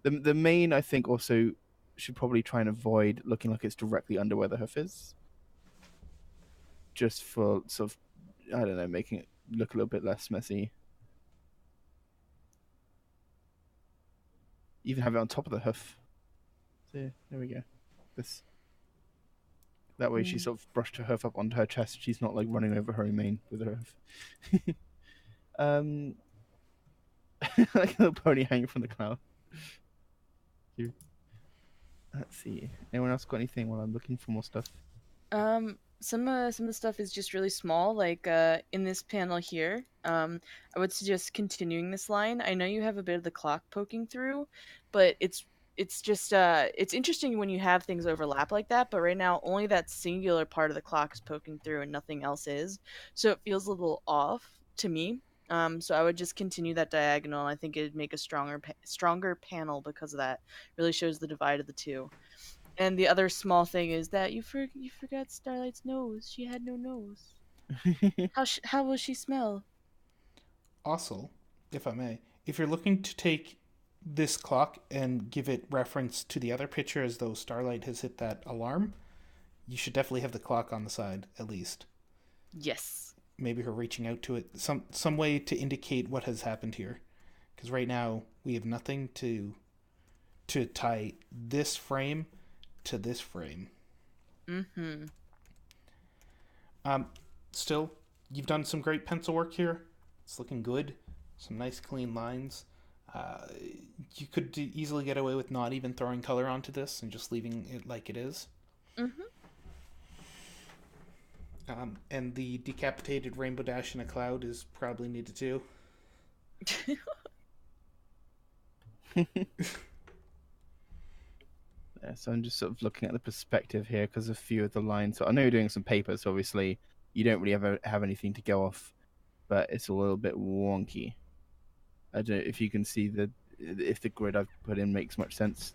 The mane, I think, also should probably try and avoid looking like it's directly under where the hoof is. Just for sort of, I don't know, making it look a little bit less messy. Even have it on top of the hoof. So, there we go. That way she sort of brushed her hoof up onto her chest. She's not like running over her mane with her hoof. Like a little pony hanging from the cloud. Let's see. Anyone else got anything while I'm looking for more stuff? Some of the stuff is just really small, like in this panel here. I would suggest continuing this line. I know you have a bit of the clock poking through, but it's just it's interesting when you have things overlap like that, but right now only that singular part of the clock is poking through and nothing else is. So it feels a little off to me. So I would just continue that diagonal. I think it'd make a stronger panel because of that. Really shows the divide of the two. And the other small thing is that you forgot Starlight's nose. She had no nose. How will she smell? Also, if I may, if you're looking to take this clock and give it reference to the other picture as though Starlight has hit that alarm, you should definitely have the clock on the side, at least. Yes. Maybe her reaching out to it, some way to indicate what has happened here. Because right now, we have nothing to tie this frame to this frame. Still, you've done some great pencil work here. It's looking good. Some nice clean lines. You could easily get away with not even throwing color onto this and just leaving it like it is. And the decapitated rainbow dash in a cloud is probably needed too. Yeah, so I'm just sort of looking at the perspective here because a few of the lines. So I know you're doing some paper, so obviously you don't really have anything to go off, but it's a little bit wonky. I don't know if you can see if the grid I've put in makes much sense.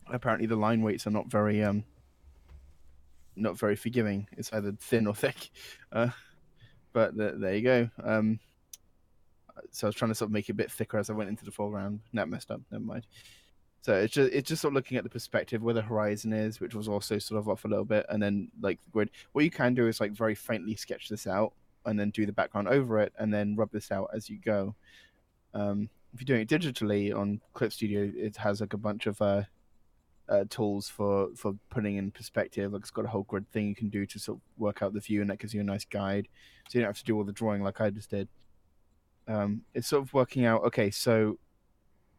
Apparently the line weights are not very forgiving. It's either thin or thick. But there you go. So I was trying to sort of make it a bit thicker as I went into the foreground. That messed up. Never mind. So it's just sort of looking at the perspective where the horizon is, which was also sort of off a little bit, and then like the grid. What you can do is like very faintly sketch this out, and then do the background over it, and then rub this out as you go. If you're doing it digitally on Clip Studio, it has like a bunch of tools for putting in perspective. Like it's got a whole grid thing you can do to sort of work out the view, and that gives you a nice guide, so you don't have to do all the drawing like I just did. It's sort of working out. Okay, so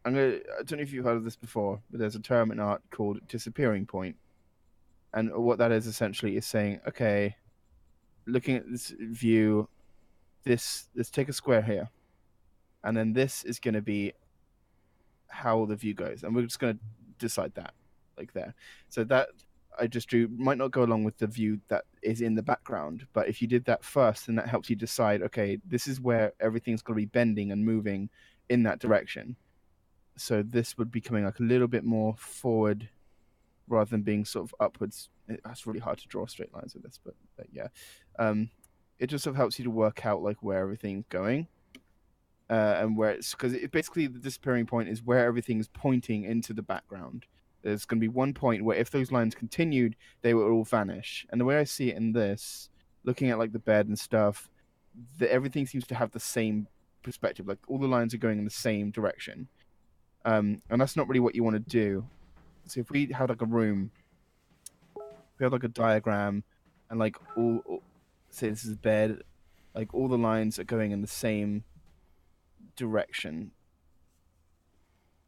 I don't know if you've heard of this before, but there's a term in art called disappearing point, And what that is essentially is saying, okay, looking at this view, let's take a square here, and then this is going to be how the view goes, and we're just going to decide that, like there. So that I just drew might not go along with the view that is in the background, but if you did that first, then that helps you decide, okay, this is where everything's going to be bending and moving in that direction. So this would be coming like a little bit more forward rather than being sort of upwards. It's really hard to draw straight lines with this, but yeah. It just sort of helps you to work out like where everything's going. And where it's, because it basically the disappearing point is where everything's pointing into the background. There's going to be one point where if those lines continued, they will all vanish. And the way I see it in this, looking at like the bed and stuff, everything seems to have the same perspective. Like all the lines are going in the same direction. And that's not really what you want to do. So if we had like a room, we had like a diagram, and like all say this is a bed, like all the lines are going in the same direction.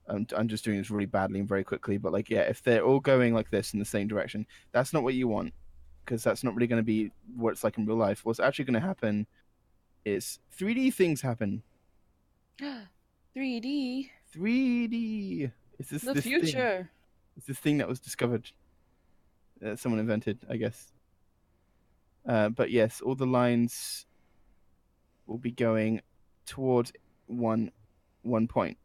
I'm just doing this really badly and very quickly, but like, yeah, if they're all going like this in the same direction, that's not what you want, because that's not really going to be what it's like in real life. What's actually going to happen is 3D things happen. 3D. 3D. It's The this future. Thing. It's this thing that was discovered. That someone invented, I guess. But yes, all the lines will be going towards one point.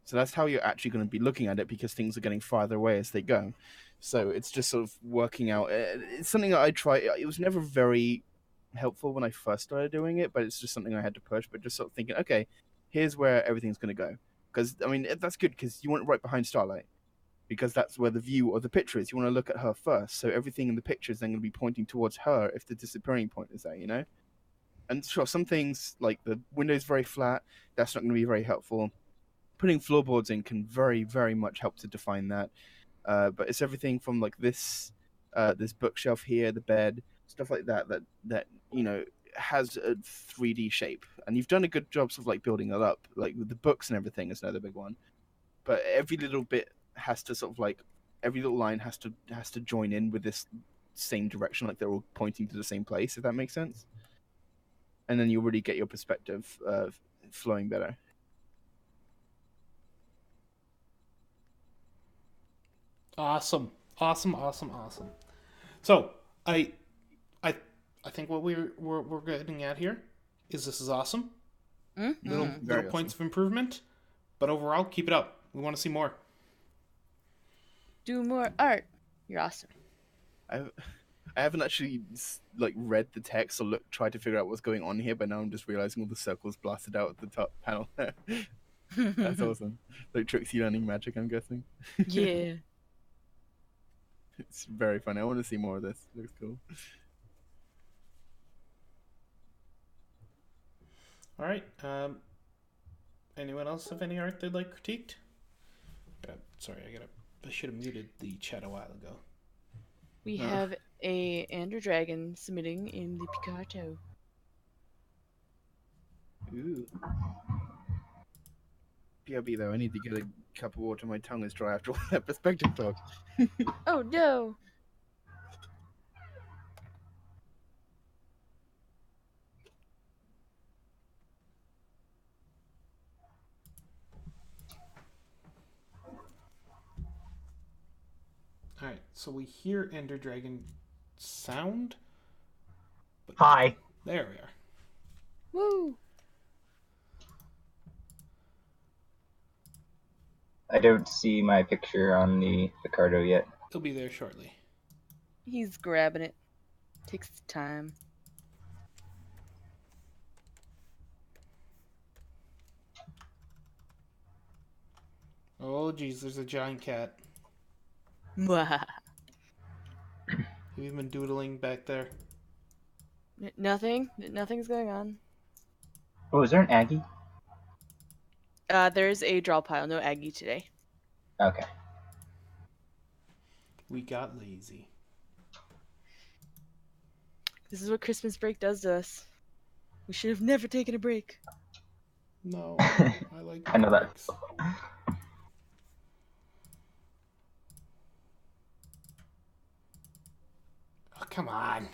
So that's how you're actually going to be looking at it, because things are getting farther away as they go. So it's just sort of working out. It's something that I try. It was never very helpful when I first started doing it, but it's just something I had to push. But just sort of thinking, okay, here's where everything's going to go. Because, I mean, that's good, because you want it right behind Starlight. Because that's where the view or the picture is. You want to look at her first. So everything in the picture is then going to be pointing towards her if the disappearing point is there, you know? And sure, some things, like the window's very flat, that's not going to be very helpful. Putting floorboards in can very, very much help to define that. But it's everything from like this bookshelf here, the bed, stuff like that you know, has a 3D shape. And you've done a good job sort of like building it up. Like with the books and everything is another big one. But every little bit has to sort of like, every little line has to join in with this same direction, like they're all pointing to the same place, if that makes sense. And then you'll really get your perspective flowing better. Awesome. So I think what we're getting at here is this is awesome. Mm-hmm. Little points of improvement, but overall, keep it up. We want to see more. Do more art. You're awesome. I haven't actually like read the text or tried to figure out what's going on here, but now I'm just realizing all the circles blasted out at the top panel. That's awesome. Like Trixie learning magic, I'm guessing. Yeah. It's very funny. I want to see more of this. It looks cool. All right. Anyone else have any art they'd like critiqued? I should have muted the chat a while ago. We have a Ender Dragon submitting in the Picato. Ooh. BRB though, I need to get a cup of water. My tongue is dry after all that perspective talk. Oh no! All right. So we hear Ender Dragon sound. Hi. There we are. Woo! I don't see my picture on the Picardo yet. He'll be there shortly. He's grabbing it. Takes time. Oh, geez, there's a giant cat. Mwah. Have you been doodling back there? Nothing's going on. Oh, is there an Aggie? There's a draw pile. No Aggie today. Okay. We got lazy. This is what Christmas break does to us. We should have never taken a break. No, I like. I know that. breaks. come on.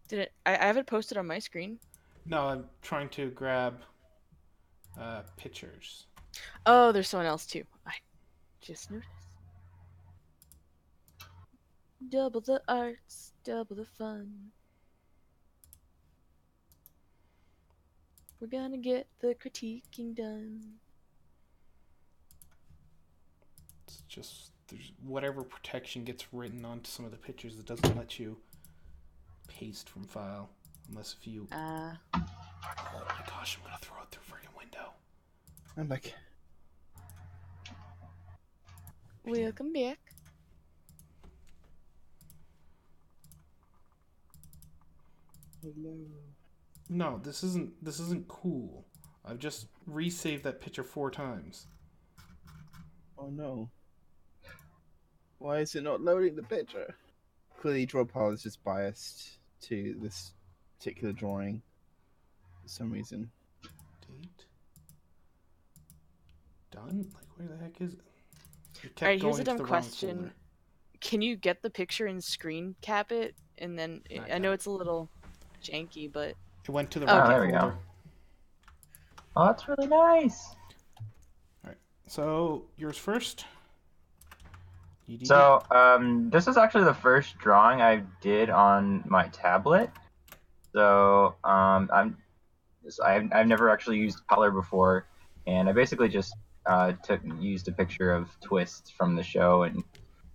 Did it? I have it posted on my screen. No, I'm trying to grab pictures. Oh, there's someone else too. I just noticed. Double the arts, double the fun. We're gonna get the critiquing done. It's just there's whatever protection gets written onto some of the pictures that doesn't let you paste from file unless if you. Oh my gosh! I'm gonna throw it through a friggin' window. I'm back. Welcome back. Hello. No, this isn't cool. I've just resaved that picture 4 times. Oh no. Why is it not loading the picture? Clearly, Drawpile is just biased to this particular drawing for some reason. Date. Done? Like, where the heck is it? It kept Alright, here's going a to dumb the wrong question. folder. Can you get the picture and screen cap it? And then I know it's a little janky, but It went to the Oh, wrong there we go. folder. Oh, that's really nice. So, yours first. So, this is actually the first drawing I did on my tablet. So, I've never actually used color before, and I basically just used a picture of Twist from the show and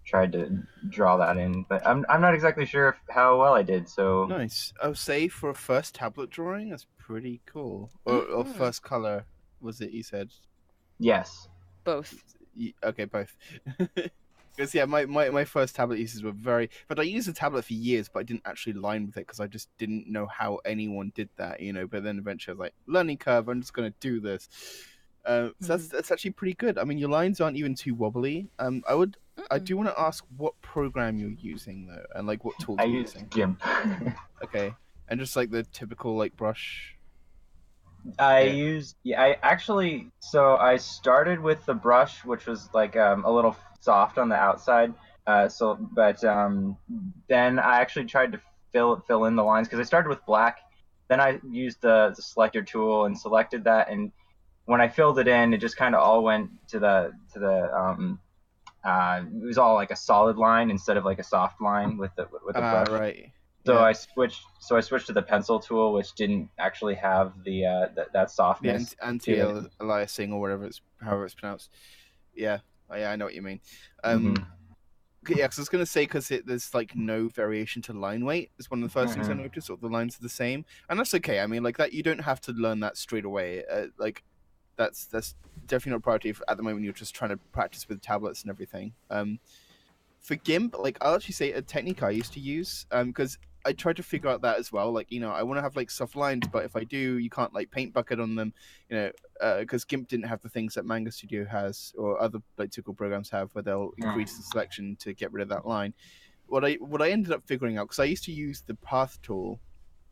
tried to draw that in. But I'm not exactly sure how well I did. So Nice. I would say for a first tablet drawing, that's pretty cool. Or first color, was it you said? yes. both. Okay, both. Because yeah, my first tablet uses were very. But I used a tablet for years, but I didn't actually line with it because I just didn't know how anyone did that, you know. But then eventually I was like, learning curve. I'm just gonna do this. So that's actually pretty good. I mean, your lines aren't even too wobbly. I do want to ask what program you're using though, and like what tools I you're used using. GIMP. Okay, and just like the typical like brush. I actually, so I started with the brush, which was like a little soft on the outside. But then I actually tried to fill in the lines because I started with black. Then I used the selector tool and selected that, and when I filled it in, it just kind of all went to the it was all like a solid line instead of like a soft line with the brush. Right. So Yeah. I switched to the pencil tool, which didn't actually have that softness. The anti-aliasing or however it's pronounced. Yeah, I know what you mean. Yeah, because I was gonna say because there's like no variation to line weight. It's one of the first things I noticed. Or the lines are the same, and that's okay. I mean, like that you don't have to learn that straight away. Like that's definitely not a priority at the moment. You're just trying to practice with tablets and everything. For GIMP, like I'll actually say a technique I used to use because I tried to figure out that as well. Like, you know, I want to have like soft lines, but if I do, you can't like paint bucket on them, you know, because GIMP didn't have the things that Manga Studio has or other like typical programs have where they'll increase the selection to get rid of that line. What I ended up figuring out, because I used to use the path tool,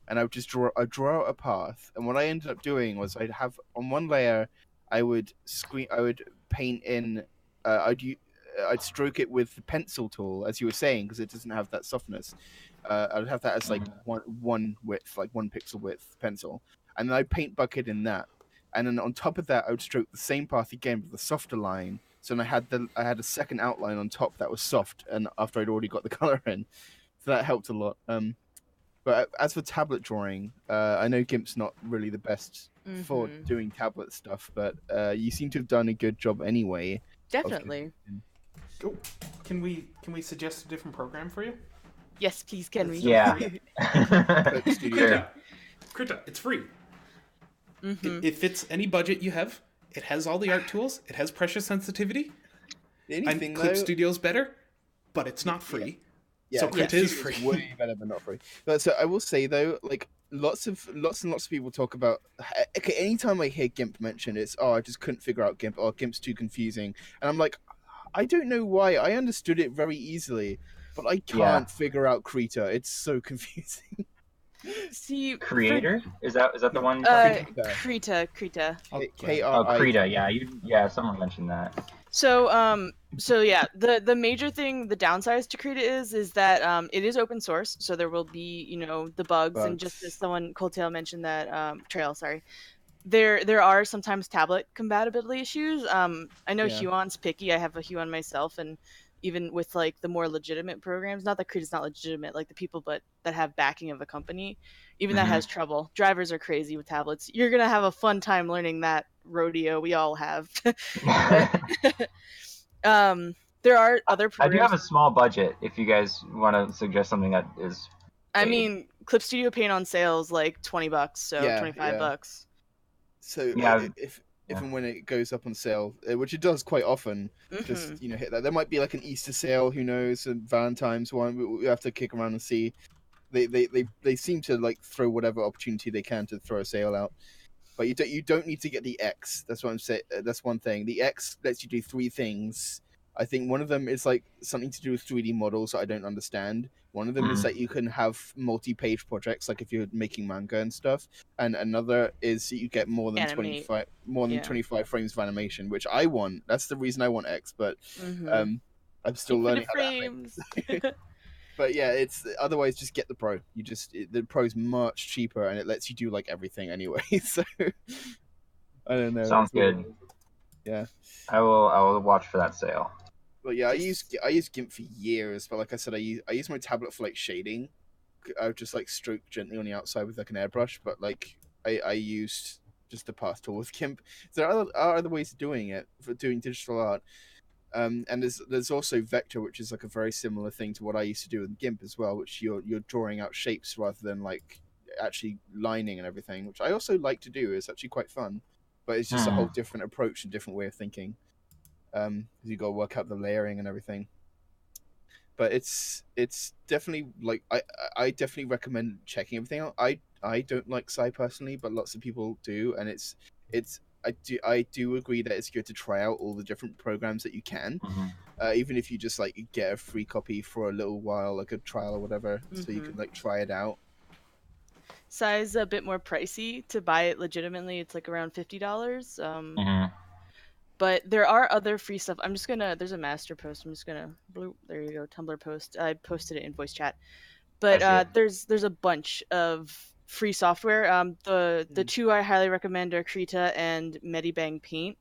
and I would just draw out a path, and what I ended up doing was I'd have on one layer, I would paint in, I'd stroke it with the pencil tool, as you were saying, because it doesn't have that softness. I'd have that as like one width, like 1 pixel width pencil, and then I'd paint bucket in that, and then on top of that, I would stroke the same path again with a softer line. So then I had a second outline on top that was soft, and after I'd already got the color in, so that helped a lot. But as for tablet drawing, I know GIMP's not really the best for doing tablet stuff, but you seem to have done a good job anyway. Definitely. Oh, can we suggest a different program for you? Yes, please, can we? Yeah. Krita, it's free. It fits any budget you have. It has all the art tools. It has pressure sensitivity. Anything Clip though, Studio's better, but it's not free. Yeah, so Krita is free. Way better than not free. But so I will say though, like lots and lots of people talk about. Okay, anytime I hear GIMP mentioned, it's I just couldn't figure out GIMP. Oh, GIMP's too confusing, and I'm like, I don't know why. I understood it very easily, but I can't figure out Krita. It's so confusing. See, Creator? Is that the one? Krita. Krita. Oh, Krita. Yeah, someone mentioned that. So yeah, the major thing, the downsides to Krita is that it is open source, so there will be, you know, the bugs, and just as Bugs. someone Coldtail mentioned that Trail, sorry, there are sometimes tablet compatibility issues. I know Yeah. Huon's picky. I have a Huon myself, and even with like the more legitimate programs, not that Krita's not legitimate, like the people but that have backing of a company, even that Mhm. has trouble. Drivers are crazy with tablets. You're gonna have a fun time learning that rodeo. We all have. But there are other I do have programs. a small budget if you guys want to suggest something that is I paid. mean, Clip Studio Paint on sale is like $20, so Yeah, 25 yeah. bucks. So Yeah, if yeah. and when it goes up on sale, which it does quite often, Hmm. just hit that. There might be like an Easter sale, who knows, a Valentine's one. We have to kick around and see. They seem to like throw whatever opportunity they can to throw a sale out. But you don't need to get the X. That's what I'm saying. That's one thing. The X lets you do three things. I think one of them is like something to do with 3D models that I don't understand. One of them is Mhm. that you can have multi-page projects, like if you're making manga and stuff. And another is that you get more than Animate. 25 Yeah. frames of animation, which I want. That's the reason I want X. But Hmm. um, I'm still learning Infinite how to animate. frames. But yeah, it's otherwise just get the Pro. The Pro's much cheaper and it lets you do like everything anyway. So I don't know. Sounds good. Yeah. I will watch for that sale. But yeah, Just I used GIMP for years. But like I said, I use my tablet for like shading. I would just like stroke gently on the outside with like an airbrush. But like I used just the path tool with GIMP. There are other ways of doing it for doing digital art. And there's also vector, which is like a very similar thing to what I used to do with GIMP as well, which you're drawing out shapes rather than like actually lining and everything, which I also like to do. It's actually quite fun, but it's just a whole different approach and different way of thinking. You got to work out the layering and everything. But it's definitely like I definitely recommend checking everything out. I don't like Psy personally, but lots of people do, and it's I do agree that it's good to try out all the different programs that you can, Mhm. even if you just like get a free copy for a little while, like a trial or whatever, so you can like try it out. size a bit more pricey to buy it legitimately. It's like around $50. Mhm. But there are other free stuff. I'm just gonna. There's a master post. I'm just gonna. Bloop, there you go. Tumblr post. I posted it in voice chat. I But see it. there's a bunch of free software. The Mm. two I highly recommend are Krita and Medibang Paint.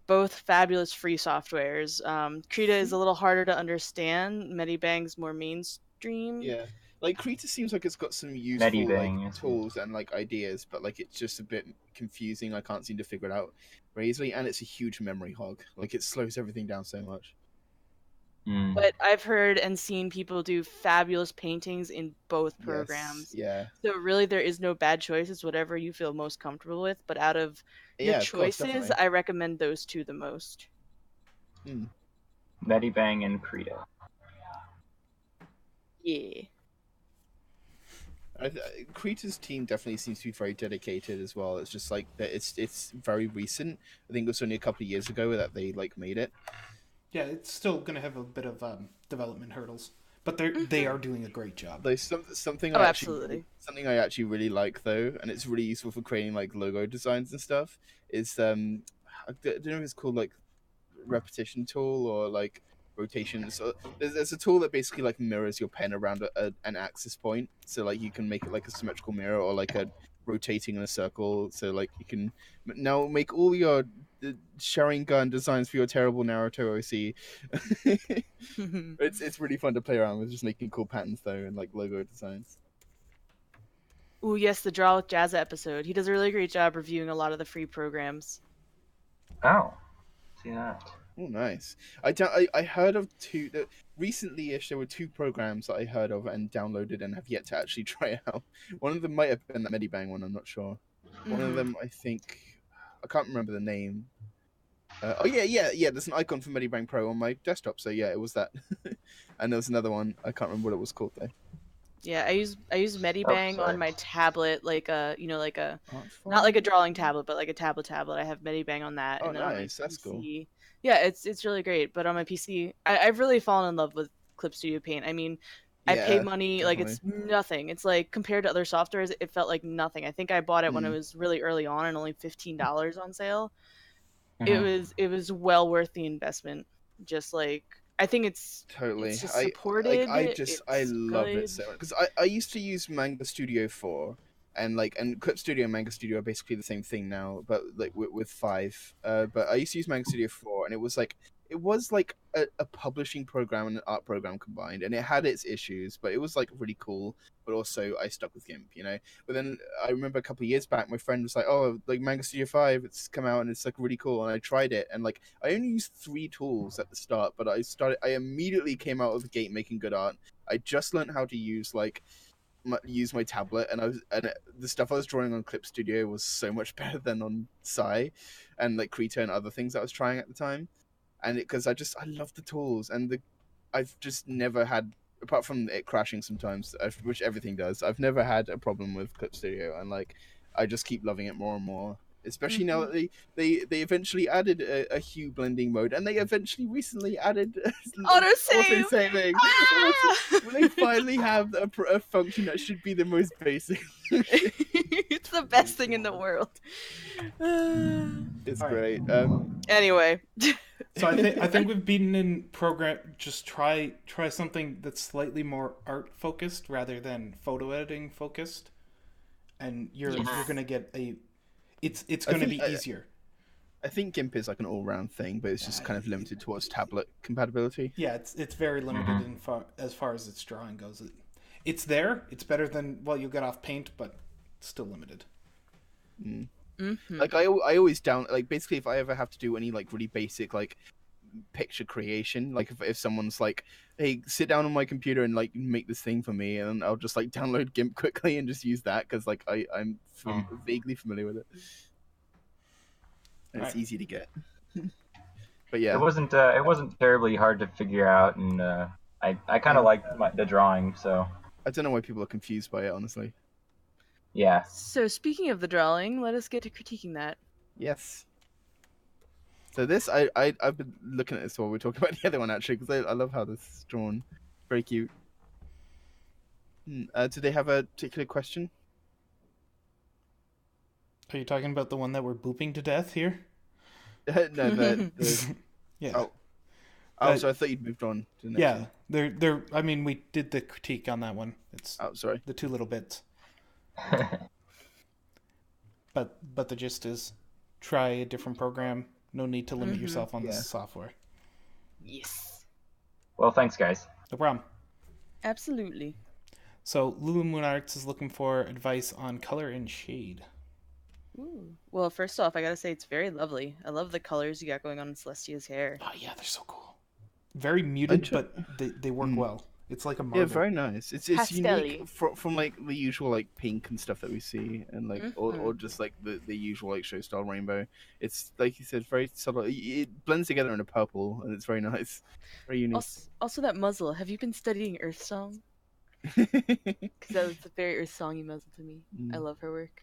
Both fabulous free softwares. Krita is a little harder to understand. Medibang's more mainstream. Yeah, like Krita seems like it's got some useful like Medibang, I see it. tools and like ideas, but like it's just a bit confusing. I can't seem to figure it out very easily, and it's a huge memory hog. Like it slows everything down so much. Mm. But I've heard and seen people do fabulous paintings in both Yes, programs. yeah, So really there is no bad choice. It's whatever you feel most comfortable with. But out of your yeah, of course, choices, definitely. I recommend those two the most. Mm. Medibang and Krita. Yeah. Krita's team definitely seems to be very dedicated as well. It's just like that. It's very recent. I think it was only a couple of years ago that they like made it. Yeah, it's still going to have a bit of development hurdles, but they are doing a great job. There's something Oh, I absolutely. actually really like though, and it's really useful for creating like logo designs and stuff. Is I don't know if it's called like repetition tool or like rotation. So there's a tool that basically like mirrors your pen around an axis point, so like you can make it like a symmetrical mirror or like a rotating in a circle. So like you can now make all your Sharingan designs for your terrible Naruto OC. It's really fun to play around with, just making cool patterns though and like logo designs. Ooh, yes, the Draw with Jazz episode. He does a really great job reviewing a lot of the free programs. Oh, see that. Oh, nice. I heard of two recently-ish. There were two programs that I heard of and downloaded and have yet to actually try out. One of them might have been that Medibang one. I'm not sure. One of them, I think, I can't remember the name. Oh yeah. There's an icon for Medibang Pro on my desktop. So yeah, it was that. And there was another one. I can't remember what it was called though. Yeah, I use Oh, Medibang on sorry. my tablet, like a like a Art not like a Farm? drawing tablet, but like a tablet. I have Medibang on that, Oh, and then on my nice. That's cool. PC. Yeah, it's really great. But on my PC, I've really fallen in love with Clip Studio Paint. I mean, I pay Yeah, money, like definitely. it's nothing. It's like compared to other softwares, it felt like nothing. I think I bought it when it Mm. was really early on and only $15 on sale. it was well worth the investment. Just like I think it's Totally. just I supported. I It's love it good. so much because I used to use Manga Studio 4 and Clip Studio and Manga Studio are basically the same thing now, but like with 5. But I used to use Manga Studio 4 and it was like a publishing program and an art program combined, and it had its issues, but it was like really cool. But also I stuck with GIMP, you know. But then I remember a couple of years back, my friend was like, "Oh, like Manga Studio 5, it's come out and it's like really cool." And I tried it, and like I only used 3 tools at the start, but I immediately came out of the gate making good art. I just learned how to use use my tablet, and the stuff I was drawing on Clip Studio was so much better than on Psy and like Krita and other things I was trying at the time. And because I love the tools, and I've just never had, apart from it crashing sometimes, which everything does, I've never had a problem with Clip Studio, and like I just keep loving it more and more. Especially now that they eventually added a hue blending mode, and they eventually recently added Autosave! saving. Ah! When they finally have a function that should be the most basic. It's the best thing in the world. It's All right. great. Anyway. So I think we've beaten in program. Just try something that's slightly more art focused rather than photo editing focused, and you're gonna get a. It's going to be easier. I think GIMP is like an all-round thing, but it's just kind of limited towards tablet compatibility. Yeah, it's very limited as far as its drawing goes. It's there. It's better than what you'll get off Paint, but still limited. Like I always basically if I ever have to do any like really basic like picture creation, like if someone's like, hey, sit down on my computer and like make this thing for me, and I'll just like download GIMP quickly and just use that because like I'm vaguely familiar with it, and it's easy to get. But yeah, it wasn't terribly hard to figure out, and I kind of liked the drawing, so I don't know why people are confused by it, honestly. yeah. So speaking of the drawing, let us get to critiquing that. Yes. So this, I've been looking at this while we're talking about the other one actually, because I love how this is drawn. Very cute. Do they have a particular question? Are you talking about the one that we're booping to death here? No, yeah. Oh, so I thought you'd moved on to the next yeah, one. they're. I mean, we did the critique on that one. It's sorry. the 2 little bits. But the gist is, try a different program. No need to limit yourself on the software. Yes. Well, thanks, guys. No problem. Absolutely. So Lulu Moon Arts is looking for advice on color and shade. Ooh. Well, first off, I gotta say it's very lovely. I love the colors you got going on in Celestia's hair. Oh yeah, they're so cool. Very muted, but they work well. It's like a marble. Yeah, very nice. It's Pastel-y. unique from like the usual like pink and stuff that we see, and like or just like the usual like show style rainbow. It's like you said, very subtle. It blends together in a purple, and it's very nice, very unique. Also that muzzle. Have you been studying Earth Song? Because that was a very Earth Songy muzzle to me. I love her work.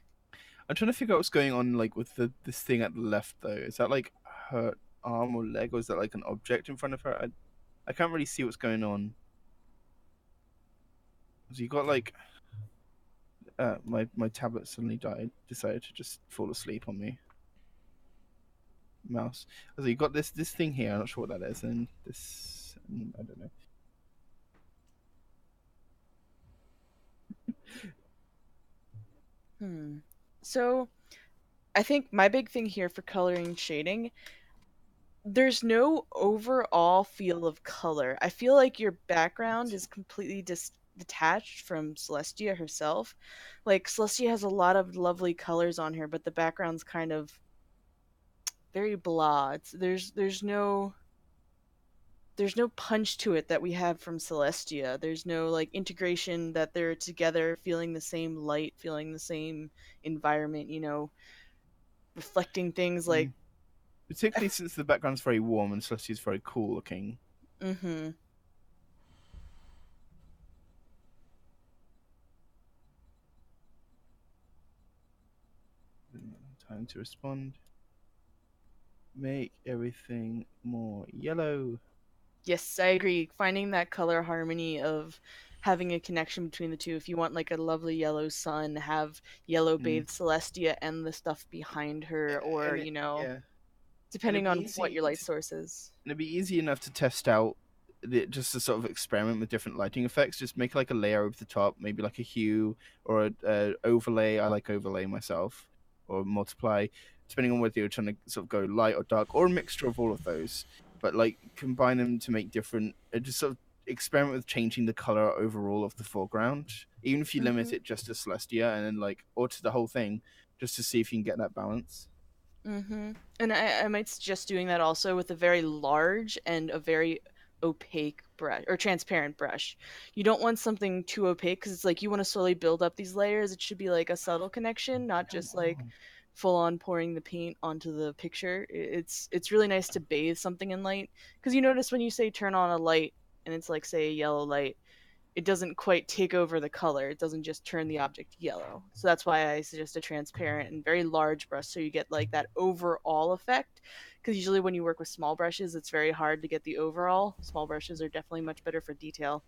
I'm trying to figure out what's going on like with this thing at the left though. Is that like her arm or leg, or is that like an object in front of her? I can't really see what's going on. So you got like my tablet suddenly decided to just fall asleep on me. Mouse. So you got this thing here. I'm not sure what that is, and this I don't know. So, I think my big thing here for coloring and shading, there's no overall feel of color. I feel like your background is completely detached from Celestia herself. Like, Celestia has a lot of lovely colors on her, but the background's kind of very blah. There's no punch to it that we have from Celestia. There's no like integration that they're together feeling the same light, feeling the same environment, you know, reflecting things like particularly since the background's very warm and Celestia's very cool looking. Time to respond. Make everything more yellow. Yes, I agree. Finding that color harmony of having a connection between the two. If you want like a lovely yellow sun, have yellow bathed Celestia and the stuff behind her, or Yeah. depending on be what easy your light source is. And it'd be easy enough to test out just to sort of experiment with different lighting effects. Just make like a layer over the top, maybe like a hue or a overlay. I like overlay myself, or multiply, depending on whether you're trying to sort of go light or dark or a mixture of all of those. But like combine them to make different. Just sort of experiment with changing the color overall of the foreground, even if you limit it just to Celestia and then like or to the whole thing, just to see if you can get that balance. And I might suggest doing that also with a very large and a very opaque brush or transparent brush. You don't want something too opaque because it's like you want to slowly build up these layers. It should be like a subtle connection, not just like full on pouring the paint onto the picture. It's really nice to bathe something in light because you notice when you say turn on a light and it's like say a yellow light, it doesn't quite take over the color. It doesn't just turn the object yellow. So that's why I suggest a transparent and very large brush so you get like that overall effect. Because usually when you work with small brushes, it's very hard to get the overall. Small brushes are definitely much better for detail.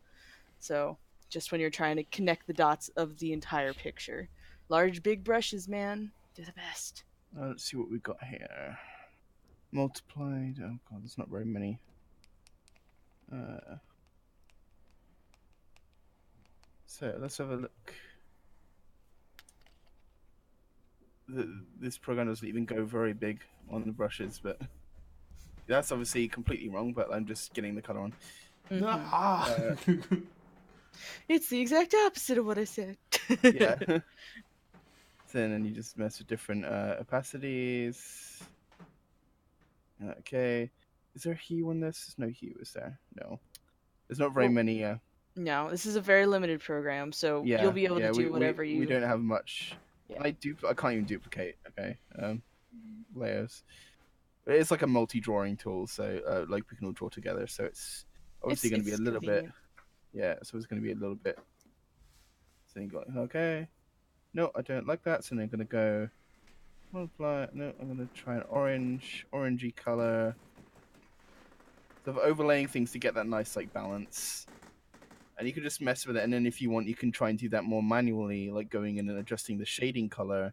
So just when you're trying to connect the dots of the entire picture. Large, big brushes, man, they're the best. Let's see what we got here. Multiplied. Oh god, there's not very many. So let's have a look. This program doesn't even go very big on the brushes, but that's obviously completely wrong. But I'm just getting the color on. Ah. It's the exact opposite of what I said. Yeah. So then you just mess with different opacities. Okay. Is there a hue on this? There's no hue, is there? No. There's not very many. No, this is a very limited program, so you'll be able to do whatever you. We don't have much. Yeah. I can't even duplicate. Okay. Layers. It's like a multi-drawing tool, so like we can all draw together. So it's obviously going to be a little bit. Yeah. So it's going to be a little bit. So you got okay. No, I don't like that. So then I'm going to go multiply. No, I'm going to try an orangey color. So I'm overlaying things to get that nice like balance. And you can just mess with it, and then if you want, you can try and do that more manually, like going in and adjusting the shading color,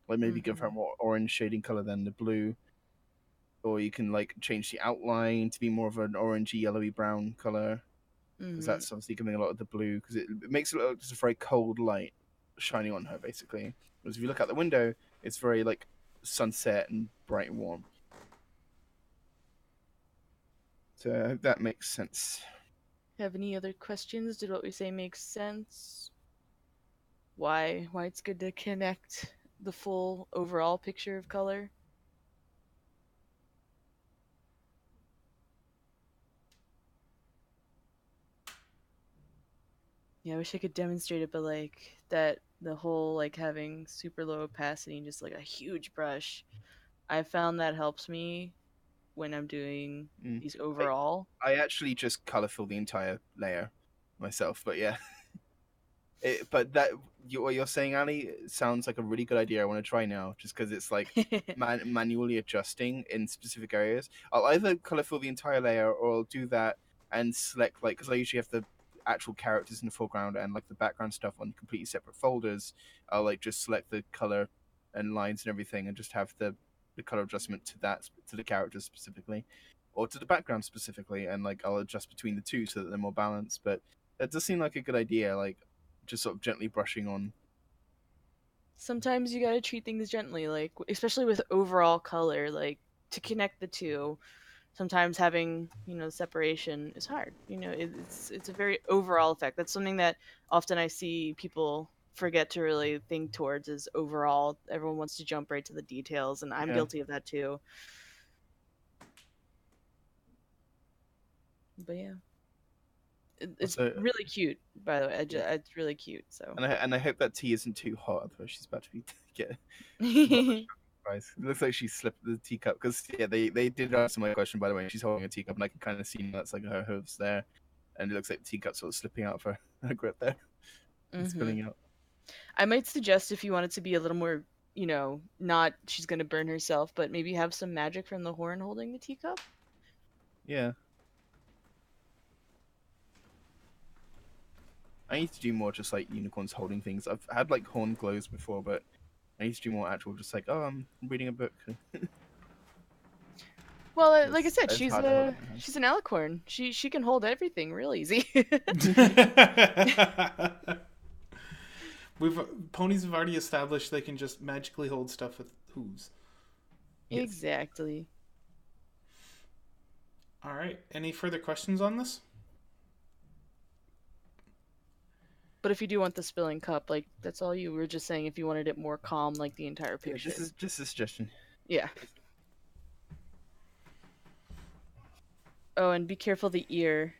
like maybe give her more orange shading color than the blue, or you can like change the outline to be more of an orangey, yellowy brown color, because that's obviously giving a lot of the blue, because it makes it look like just a very cold light shining on her, basically. Whereas if you look out the window, it's very like sunset and bright and warm. So I hope that makes sense. Have any other questions? Did what we say make sense? Why it's good to connect the full overall picture of color? Yeah, I wish I could demonstrate it, but like that the whole like having super low opacity and just like a huge brush. I found that helps me when I'm doing these overall. I actually just color fill the entire layer myself, but yeah. But what you're saying, Ali, sounds like a really good idea. I want to try now, just because it's like manually adjusting in specific areas. I'll either color fill the entire layer, or I'll do that and select like, because I usually have the actual characters in the foreground and like the background stuff on completely separate folders. I'll like just select the color and lines and everything, and just have the color adjustment to the characters specifically, or to the background specifically, and like I'll adjust between the two so that they're more balanced. But that does seem like a good idea, like just sort of gently brushing on. Sometimes you gotta treat things gently, like especially with overall color, like to connect the two. Sometimes having separation is hard. It's a very overall effect. That's something that often I see people forget to really think towards is overall. Everyone wants to jump right to the details, and I'm guilty of that too. But yeah, it's really cute. By the way, it's really cute. So and I hope that tea isn't too hot, otherwise she's about to be get. It looks like she slipped the teacup, because they did answer my question, by the way. She's holding a teacup, and I can kind of see that's like her hooves there, and it looks like the teacup sort of slipping out of her grip there. It's spilling out. I might suggest, if you want it to be a little more, not she's gonna burn herself, but maybe have some magic from the horn holding the teacup. Yeah. I need to do more just like unicorns holding things. I've had like horn glows before, but I need to do more actual, just like, oh, I'm reading a book. Well, like I It's- said, it's she's hard to hold in your hands. she's an alicorn. She can hold everything real easy. Ponies have already established they can just magically hold stuff with hooves. Yes. Exactly. All right. Any further questions on this? But if you do want the spilling cup, like that's all you were just saying. If you wanted it more calm, like the entire Yeah, picture. this is just a suggestion. Yeah. Oh, and be careful the ear.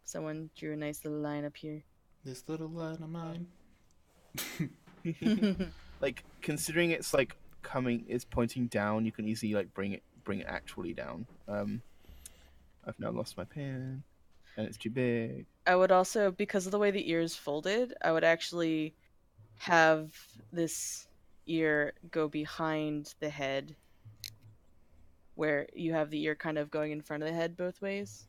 Someone drew a nice little line up here. This little line of mine. Like considering it's like it's pointing down, you can easily like bring it actually down. I've now lost my pen, and it's too big. I would also, because of the way the ear is folded, I would actually have this ear go behind the head, where you have the ear kind of going in front of the head both ways.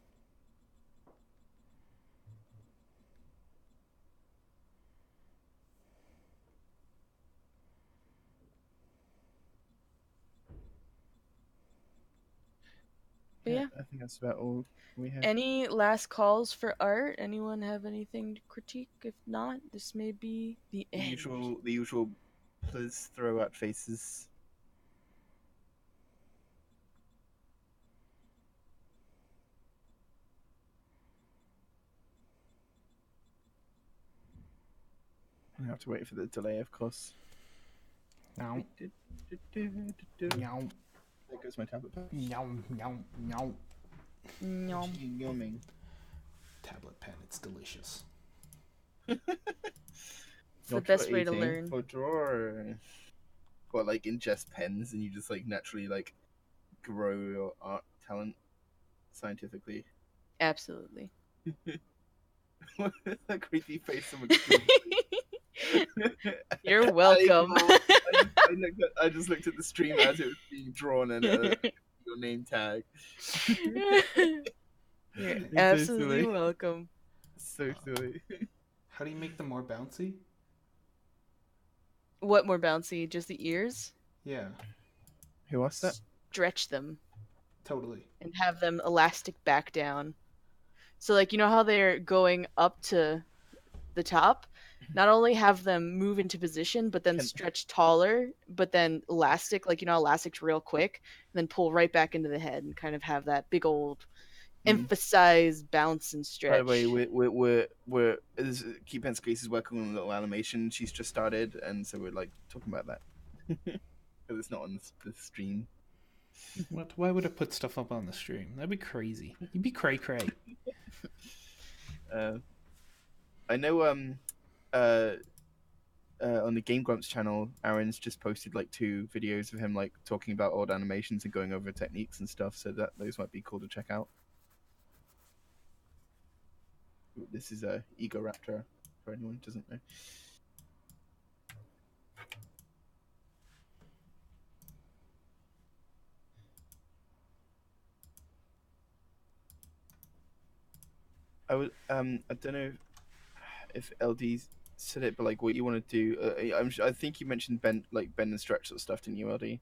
But yeah. I think that's about all we have. Any last calls for art? Anyone have anything to critique? If not, this may be the The end. usual. Please throw out faces. I have to wait for the delay, of course. Meow. Meow. There goes my tablet. Meow. Meow. Meow. Nyom. Yumming. Tablet pen. It's delicious. It's the Not best for way to eating, learn. for drawing. Or like ingest pens, and you just like naturally like grow your art talent scientifically. Absolutely. What is that creepy face someone just drew? You're welcome. I just looked at the stream as it was being drawn and your name tag. You're It's so absolutely silly. welcome. So silly. How do you make them more bouncy? What more bouncy? Just the ears? Yeah, Who was that? Stretch them totally. and have them elastic back down. So, like, you know how they're going up to the top? Not only have them move into position, but then Can- stretch taller, but then elastic, like, you know, elastic's real quick, and then pull right back into the head and kind of have that big old emphasize bounce and stretch. By the way, we're Keep Pen Grace is working on a little animation she's just started, and so we're like talking about that because it's not on the stream. What? Why would I put stuff up on the stream? That'd be crazy. You'd be cray cray. I know on the Game Grumps channel, Aaron's just posted like 2 videos of him like talking about old animations and going over techniques and stuff, so that those might be cool to check out. This is a Ego Raptor for anyone who doesn't know. I don't know if LD said it, but like what you want to do. I think you mentioned bend and stretch sort of stuff, didn't you, LD?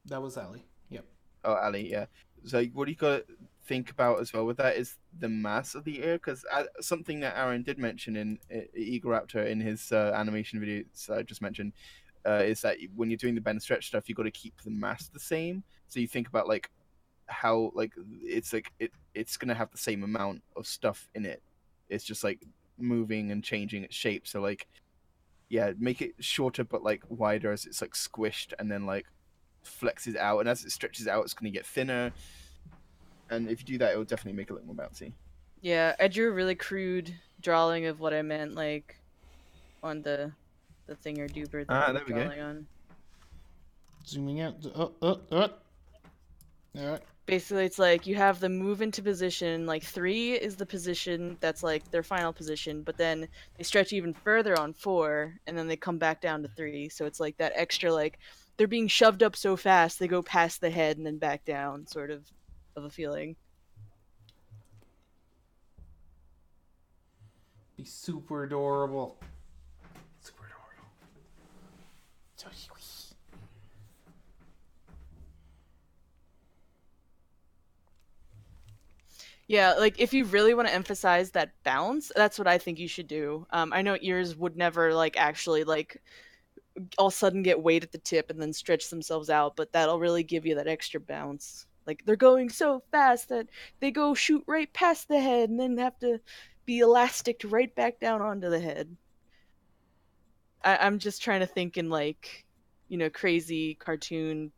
That was Ali. Yep. Oh, Ali, yeah. So what do you got to think about as well with that is the mass of the ear, because something that Aaron did mention in Eagle Raptor in his animation videos I just mentioned is that when you're doing the bend and stretch stuff, you got to keep the mass the same. So you think about like how like it's gonna have the same amount of stuff in it. It's just like moving and changing its shape. So like, yeah, make it shorter but like wider as it's like squished, and then like flexes out, and as it stretches out, it's gonna get thinner. And if you do that, it will definitely make it look more bouncy. Yeah, I drew a really crude drawing of what I meant, like on the thinger duper that I was there we go. drawing on. Zooming out. All right. Basically, it's like you have them move into position. Like 3 is the position that's like their final position, but then they stretch even further on 4, and then they come back down to 3. So it's like that extra, like they're being shoved up so fast they go past the head and then back down, sort of a feeling. Be super adorable. Super adorable. So sweet. Yeah, like if you really want to emphasize that bounce, that's what I think you should do. I know ears would never like actually like all of a sudden get weight at the tip and then stretch themselves out, but that'll really give you that extra bounce. Like they're going so fast that they go shoot right past the head and then have to be elastic right back down onto the head. I'm just trying to think in like, crazy cartoon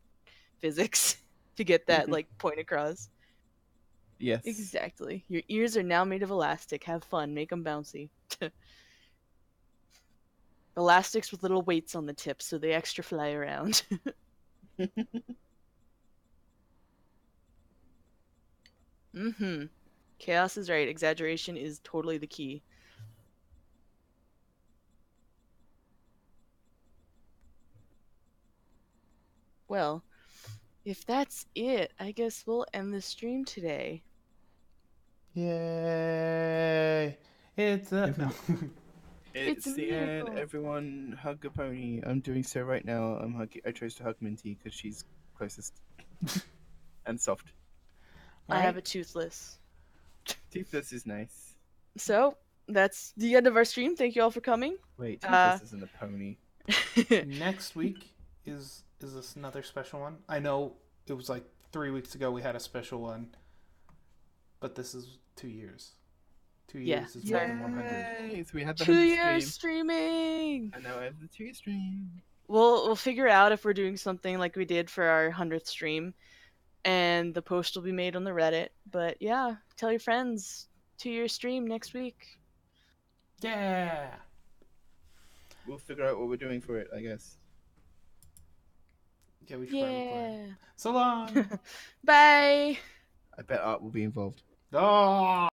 physics to get that like point across. Yes. Exactly. Your ears are now made of elastic. Have fun. Make them bouncy. Elastics with little weights on the tips so they extra fly around. Mm-hmm. Chaos is right. Exaggeration is totally the key. Well, if that's it, I guess we'll end the stream today. Yay! It's a no. It's a The end. miracle. Everyone hug a pony. I'm doing so right now. I chose to hug Minty because she's closest and soft. I have Alright. a toothless. Toothless is nice. So, that's the end of our stream. Thank you all for coming. Wait, Toothless isn't a pony. Next week is this another special one? I know it was like 3 weeks ago we had a special one, but this is 2 years. 2 Yeah. years is more than 100. Yay! So we had the 2 100 years stream, streaming. and now I have the 2-year stream. We'll figure out if we're doing something like we did for our 100th stream, and the post will be made on the Reddit. But yeah, tell your friends. 2-year stream next week. Yeah. We'll figure out what we're doing for it, I guess. Yeah, we should probably play. Yeah. So long. Bye. I bet art will be involved. Oh.